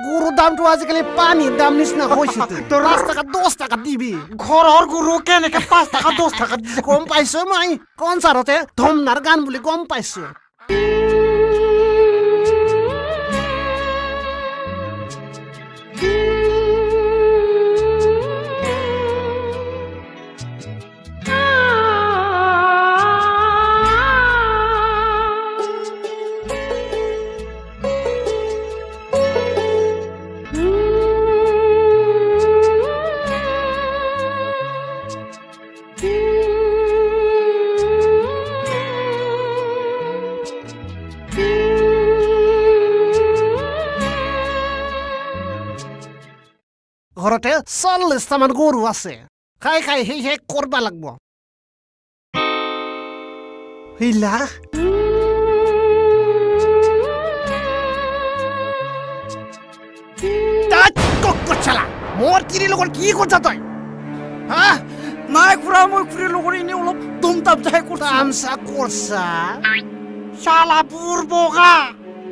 গৰুৰ দামটো আজিকালি পানীৰ দাম নিচিনা হৈছে 5 টাকা 10 টাকা দিবি ঘৰৰ গৰু কেনেকে 5 টাকা 10 টাকা গম পাইছো মই কনচাৰ্টতে ধমনাৰ গান বুলি গম পাইছো ঘৰতে 40টা মান গৰু আছে খাই খাই সেই শেষ কৰিব লাগিব হিলা তাত ককচলা মোৰ তিৰি লগত কি কথা তই হা নাই খুৰা মই খুৰীৰ লগত এনে অলপ দমতাম যাই কৰিছো তামসা কৰছা শালা বুৰ্বকা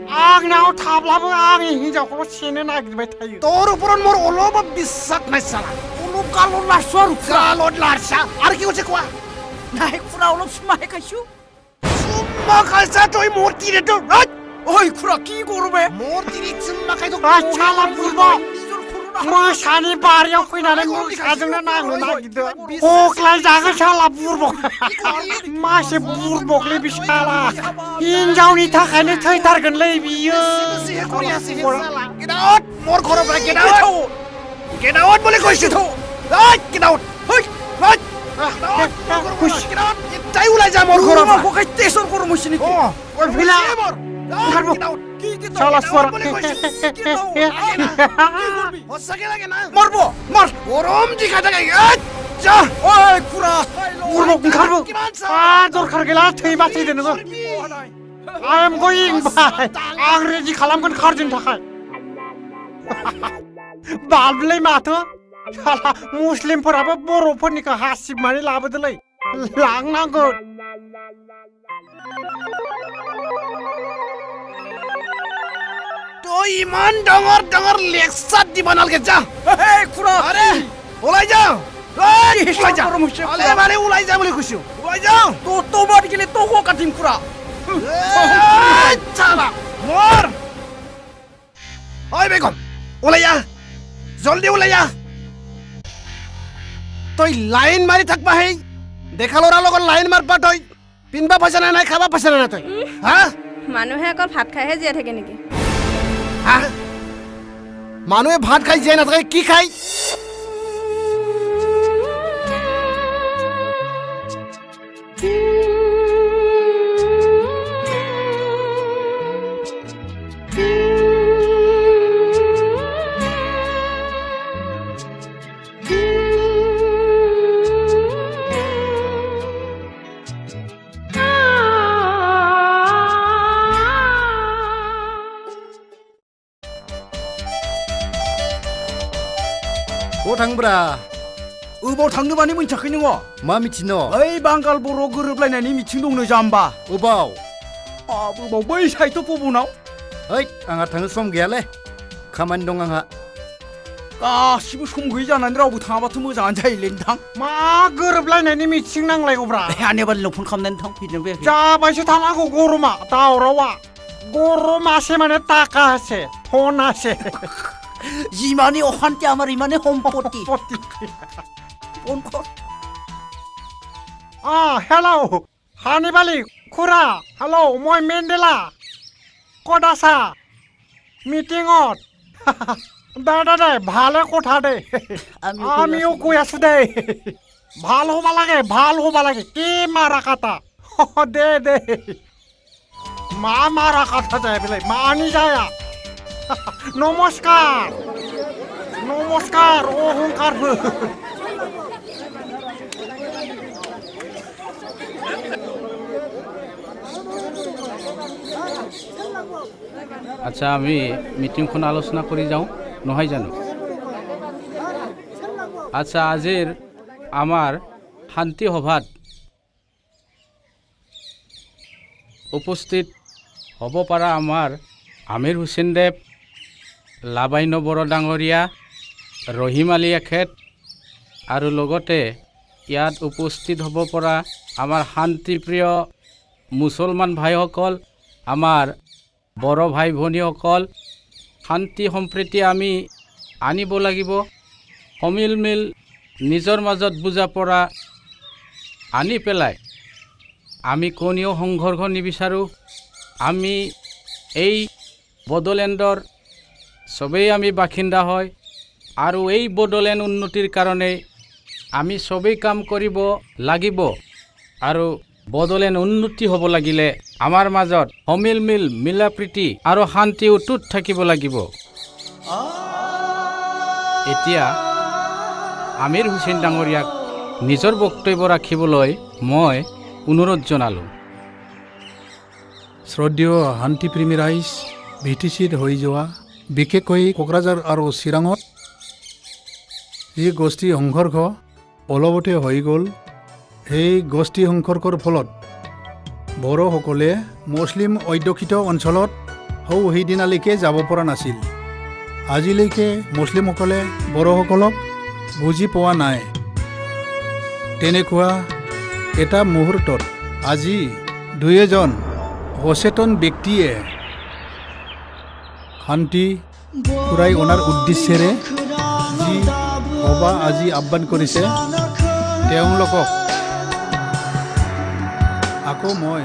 आंनाव थाब्लाबो आंनि हिनजावखौ सेनो नागिरबाय थायो তোৰ ওপৰত মোৰ অলপ বিশ্বাস নাই সালা অলপ কালো লাৰছো আৰু কালত লাৰছা আৰু কি হৈছে কোৱা নাই খুৰা অলপ সুমাই খাইছো চুম্মা খাইছা তই মোৰ তিৰিটো ঐ খুৰা কি কৰবে মোৰ তিৰিক চুম্মা খাইতো শালা बुर्बक मोसानि बारियाव फैनानै मोसाजोंनो नांनो नागिरदों हख्लाय जागोन शाला बुर्बक मासे बुर्बकलै बे शाला हिनजावनि थाखायनो थैथारगोनलै बियो गेट आउट मोर घৰৰ পৰা गेट आउट বুলি কৈছো তো गेट आउट তাই ওলাই যা মোর ঘৰৰ পৰা ককাই তেছৰ গৰম হৈছে নেকি ঐ ভিলা শালা সরা হসকে লাগে না মারবো মার গরম দিখা থাকে যা ওই খুরা बुर्बक ओंखारबो दरखार गैला थैबा थैदो नोङो I am going by आं रेडि खालामगोन खारजों थाखाय बाबलै माथो शाला मुस्लिमफोराबो बर'फोरनिखौ हासिबनानै लाबोदोलै लांनांगोन তই ইমান ডাঙৰ ডাঙৰ লেকচাৰ দিব নালগে যা এই খুৰা আরে ওলাই যা ওলাই যা আলে মানে ওলাই যা বুলি কৈছো ওলাই যা তো তোমার গেলে তো হো কাটিম পুরা চালা মর ওই বেগম ওলাই যা জলদি ওলাই যা তই লাইন মাৰি থাকবা হেই দেখা লৰাৰ লগত লাইন মাৰবা তই পিনবা পইচা নাই খাবা পইচা নাই তই হা মানুহে অকল ভাত খাইহে জীয়াই থাকে নেকি হা মানুহে ভাত খাই জীয়াই নাথাকে কি খায় थांब्रा अबाव थांनो माने मोनथियाखै नोङो मा मिथिनो ओइ बांगाल बर' गोरोबलायनायनि मिथिं दंनो जाम्बा अबाव अबाव बै साइथ' पबनाव ओइ आंहा थांनो सम गैयालै खामानि दं आंहा गासिबो सम गैयै जानानै रावबो थाङाबाथ' मोजाङानो जायोलै नोंथां मा गोरोबलायनायनि मिथिं नांलायगौब्रा आनेबारिनाव फन खालामनानै थां फैदों बे जाबायसो थानांगौ गरमा दावरावा गरमासे माने ताकासे फनासे जिमानि अखान्ति आमार इमाने सम्पत्ति ফোন কর হেল্ল' হানিবালি খুৰা হেল্ল' মই মেণ্ডেলা ক'ত আছা মিটিঙত দে ভালে কথা দে আমিও কৈ আছো দে ভাল হ'ব লাগে কি মাৰা কাটা দে মা মাৰা কাটা যায় বোলে মানি যায় নমস্কাৰ অহংকাৰবোৰ আচ্ছা আমি মিটিংখন আলোচনা কৰি যাওঁ নহয় জানো আচ্ছা আজিৰ আমাৰ শান্তি সভাত উপস্থিত হ'ব পৰা আমাৰ আমিৰ হুছেইন দেৱ লাবাইন বড়ো ডাঙৰীয়া ৰহিম আলী এখেত আৰু লগতে ইয়াত উপস্থিত হ'ব পৰা আমাৰ শান্তিপ্ৰিয় মুছলমান ভাইসকল আমাৰ বড়ো ভাই ভনীসকল শান্তি সম্প্ৰীতি আমি আনিব লাগিব সমিল মিল নিজৰ মাজত বুজা পৰা আনি পেলাই আমি কোনেও সংঘৰ্ষ নিবিচাৰোঁ আমি এই বড়োলেণ্ডৰ সবেই আমি বাসিন্দা হয় আৰু এই বড়োলেণ্ড উন্নতিৰ কাৰণে আমি সবেই কাম কৰিব লাগিব আৰু বড়োলেণ্ড উন্নতি হ'ব লাগিলে আমাৰ মাজত সমিল মিল মিলা প্ৰীতি আৰু শান্তি অটুট থাকিব লাগিব এতিয়া আমিৰ হুছেইন ডাঙৰীয়াক নিজৰ বক্তব্য ৰাখিবলৈ মই অনুৰোধ জনালোঁ শ্ৰদ্ধেয় শান্তিপ্ৰেমী ৰাইজ BTCত হৈ যোৱা বিশেষকৈ কোকৰাঝাৰ আৰু চিৰাঙত যি গোষ্ঠী সংঘৰ্ষ অলপতে হৈ গ'ল সেই গোষ্ঠী সংঘৰ্ষৰ ফলত বড়োসকলে মুছলিম অধ্যুষিত অঞ্চলত সেইদিনালৈকে যাব পৰা নাছিল আজিলৈকে মুছলিমসকলে বড়োসকলক বুজি পোৱা নাই তেনেকুৱা এটা মুহূৰ্তত আজি দুই এজন সচেতন ব্যক্তিয়ে শান্তি ঘূৰাই অনাৰ উদ্দেশ্যেৰে যি সভা আজি আহ্বান কৰিছে তেওঁলোকক আকৌ মই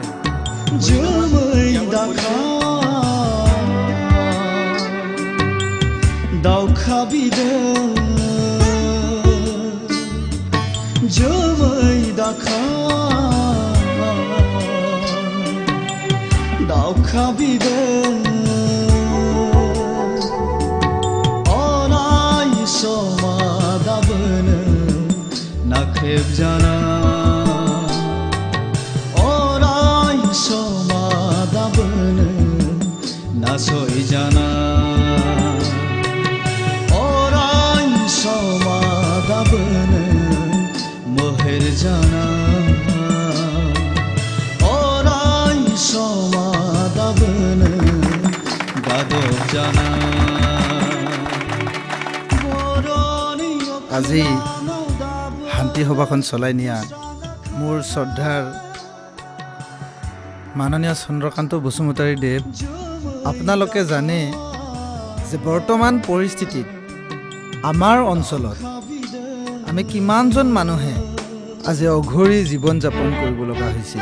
জানা ওরাই সমাদাবন নাসই জানা ওরাই সমাদাবন মোহের জানা ওরাই সমাদাবন গাদব জানা আজি শান্তি সভাখন চলাই নিয়া মোৰ শ্ৰদ্ধাৰ মাননীয় চন্দ্ৰকান্ত বসুমতাৰী দেৱ, আপোনালোকে জানে যে বৰ্তমান পৰিস্থিতিত আমাৰ অঞ্চলত আমি কিমানজন মানুহে আজি অঘৰী জীৱন যাপন কৰিব লগা হৈছে।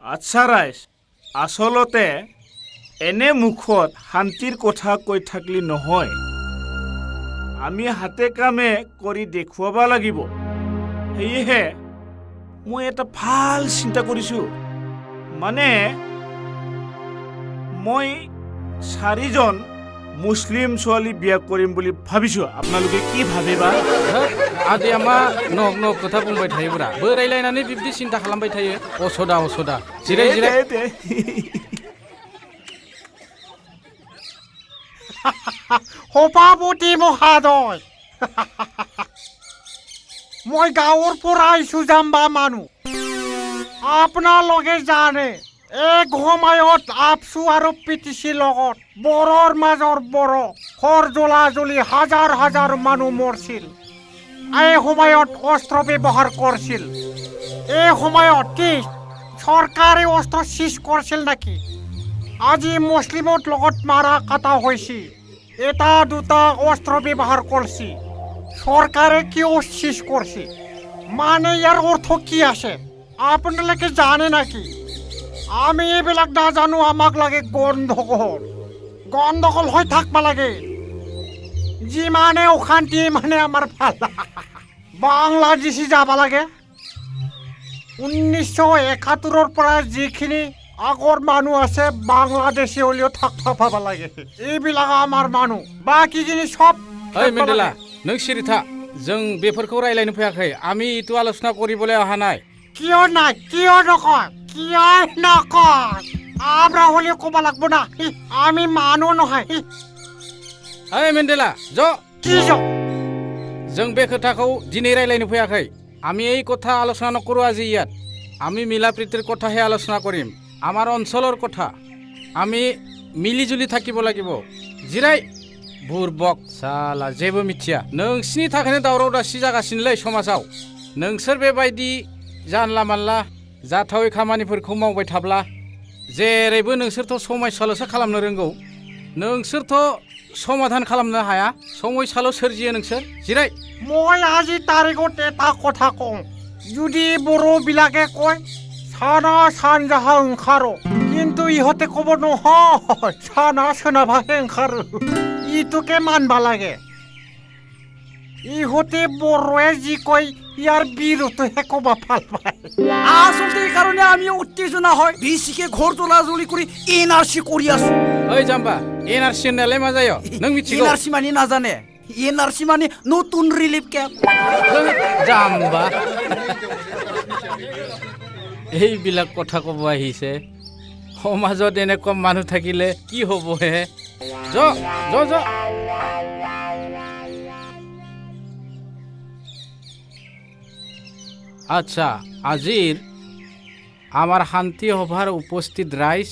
আচ্ছা ৰাইজ, আচলতে এনে মুখত শান্তিৰ কথা কৈ থাকলি নহয়, আমি হাতে কামে কৰি দেখুৱাব লাগিব। সেয়েহে মই এটা ভাল চিন্তা কৰিছোঁ, মানে মই 4জন মুছলিম ছোৱালী বিয়া কৰিম বুলি ভাবিছোঁ। আপোনালোকে কি ভাবিবা? আজি আমাৰ নক নক কথা বুंबाय थायोब्रा बोरायलायनानै बिब्दि सिन्था खालामबाय थायो। असदा जिराय जिराय সভাপতি মহোদয়, মই গাঁৱৰ পৰা আহিছোঁ জাম্বা মানুহ। আপোনালোকে জানে এক সময়ত আপচু আৰু পিটিচিৰ লগত বৰৰ মাজৰ বৰ খৰ জ্বলা জ্বলি হাজাৰ হাজাৰ মানুহ মৰছিল। এই সময়ত অস্ত্ৰ ব্যৱহাৰ কৰিছিল। এই সময়ত কি চৰকাৰে অস্ত্ৰ চিজ কৰিছিল নেকি? আজি মুছলিমৰ লগত মাৰা কাটা হৈছে, এটা দুটা অস্ত্ৰ ব্যৱহাৰ কৰিছে, চৰকাৰে কিয় চিজ কৰিছে? মানে ইয়াৰ অৰ্থ কি আছে আপোনালোকে জানে নেকি? আমি এইবিলাক নাজানো। আমাক লাগে গণ্ডগোল হৈ থাকিব লাগে। যিমানে অশান্তি মানে আমাৰ ভাল। বাংলাদেশী যাব লাগে। 1971 পৰা যিখিনি আগৰ মানুহ আছে বাংলাদেশী হ'লেও থাকবা পাব লাগে। এইবিলাক আমাৰ মানুহ, বাকীখিনি চব। ओइ मेन्डेला, नों सिरि था। जों बेफोरखौ रायलायनो फैयाखै। आमी इटु आलोचना কৰিবলৈ অহা নাই। কিয় নাই? কিয় নকয়? আমরা হলে ক'ব লাগব না? আমি মানুহ নহয়। ओइ मेन्डेला, কি जों बे खोथाखौ दिनै रायलायनो फैयाखै। আমি এই কথা আলোচনা নকৰো আজি ইয়াত। আমি মিলা প্ৰীতিৰ কথাহে আলোচনা কৰিম। আমাৰ অঞ্চলৰ কথা। আমি মিলিজুলি থাকিব লাগিব। জিৰাই बुरबक साला जेबो मिथिया। नोंसिनि थाखायनो दावराव दावसि जागासिनोलै समाजाव। नोंसोर बेबायदि जानला मानला जाथावै खामानिफोरखौ मावबाय थाब्ला जेरैबो नोंसोरथ' समस्याल'सो खालामनो रोंगौ। नोंसोरथ' समाधान खालामनो हाया। समस्याल' सोरजियो नोंसोर। जिराय। মই আজি তাৰিখত এটা কথা কওঁ। যদি বড়োবিলাকে কয় সানা সানজাহা ওंखारो, কিন্তু ইহঁতে ক'ব নহয় সানা সোনাভাহে ওंखारो। ইটোকে মানবা লাগে। ইহঁতে বড়োৱে যি কয় ইয়াৰ বিৰুদ্ধে ক'ব ভাল পায়। আচলতে এই কাৰণে আমি উত্তেজনা হয় বেছিকে ঘৰ জ্বলা জ্বলি কৰি এনআৰসি কৰি আছো। ওই জাম্বা, এনআরসি होननायालाय मा जायो? नों मिथिगौ? এনআরসি মানে নাজানে। এনআরসি মানে নতুন রিলিফ ক্যাম্প। জাম্বা, এইবিলাক কথা ক'ব আহিছে। সমাজত এনেকুৱা মানুহ থাকিলে কি হ'ব হে? আচ্ছা, আজিৰ আমাৰ শান্তি সভাৰ উপস্থিত ৰাইজ,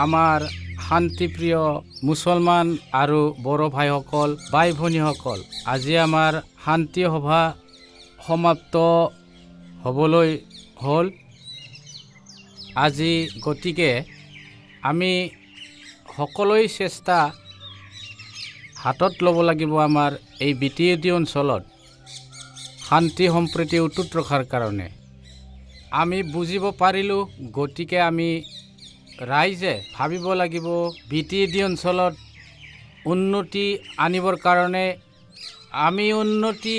আমাৰ শান্তিপ্ৰিয় মুছলমান আৰু বড়ো ভাইসকল, বাই ভনীসকল, আজি আমাৰ শান্তি সভা সমাপ্ত হ'বলৈ হ'ল। আজি গতিকে আমি সকলোৱে চেষ্টা হাতত ল'ব লাগিব আমাৰ এই বিটিএডি অঞ্চলত শান্তি সম্প্ৰীতি অটুট ৰখাৰ কাৰণে। আমি বুজিব পাৰিলোঁ, গতিকে আমি ৰাইজে ভাবিব লাগিব বিটিএডি অঞ্চলত উন্নতি আনিবৰ কাৰণে আমি উন্নতি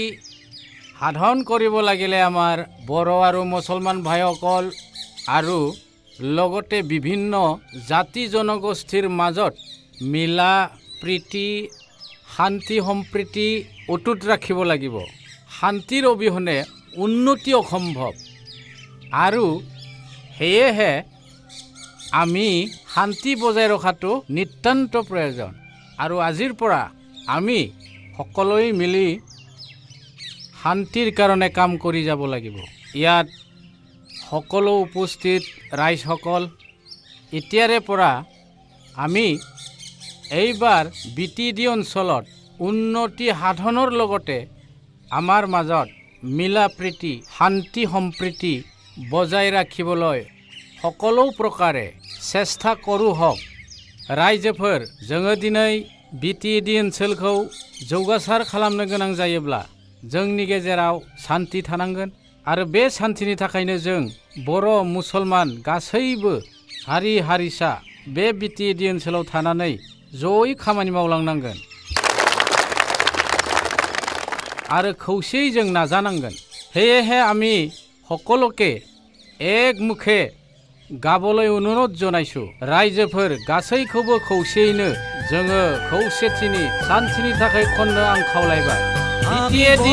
সাধন কৰিব লাগিলে আমাৰ বড়ো আৰু মুছলমান ভাইসকল আৰু লগতে বিভিন্ন জাতি জনগোষ্ঠীৰ মাজত মিলা প্ৰীতি শান্তি সম্প্ৰীতি অটুট ৰাখিব লাগিব। শান্তিৰ অবিহনে উন্নতি অসম্ভৱ। আৰু সেয়েহে আমি শান্তি বজাই ৰখাটো নিতান্ত প্ৰয়োজন। আৰু আজিৰ পৰা আমি সকলোৱে মিলি শান্তিৰ কাৰণে কাম কৰি যাব লাগিব। ইয়াত সকলো উপস্থিত ৰাইজসকল, এতিয়াৰে পৰা আমি এইবাৰ BTD অঞ্চলত উন্নতি সাধনৰ লগতে আমাৰ মাজত মিলা প্ৰীতি শান্তি সম্প্ৰীতি বজাই ৰাখিবলৈ সকলো প্ৰকাৰে চেষ্টা কৰোঁ হওক। रायजोफोर जोङो दिनै BTD ओनसोलखौ जौगासार खालामनो गोनां जायोब्ला जोंनि गेजेराव शान्ति थानांगोन आरो बे शान्तिनि थाखायनो जों बर' मुसलमान गासैबो हारि हारिसा बे BTD ओनसोलाव थानानै जयै खामानि मावलांनांगोन आरो खौसेयै जों नाजानांगोन। সেয়েহে আমি সকলোকে একমুখে गाबोलै अनुरोध जनायसु रायजोफोर गासैखौबो खौसेयैनो जोङो खौसेथिनि शान्तिनि थाखाय खननो आं खावलायबाय। BTD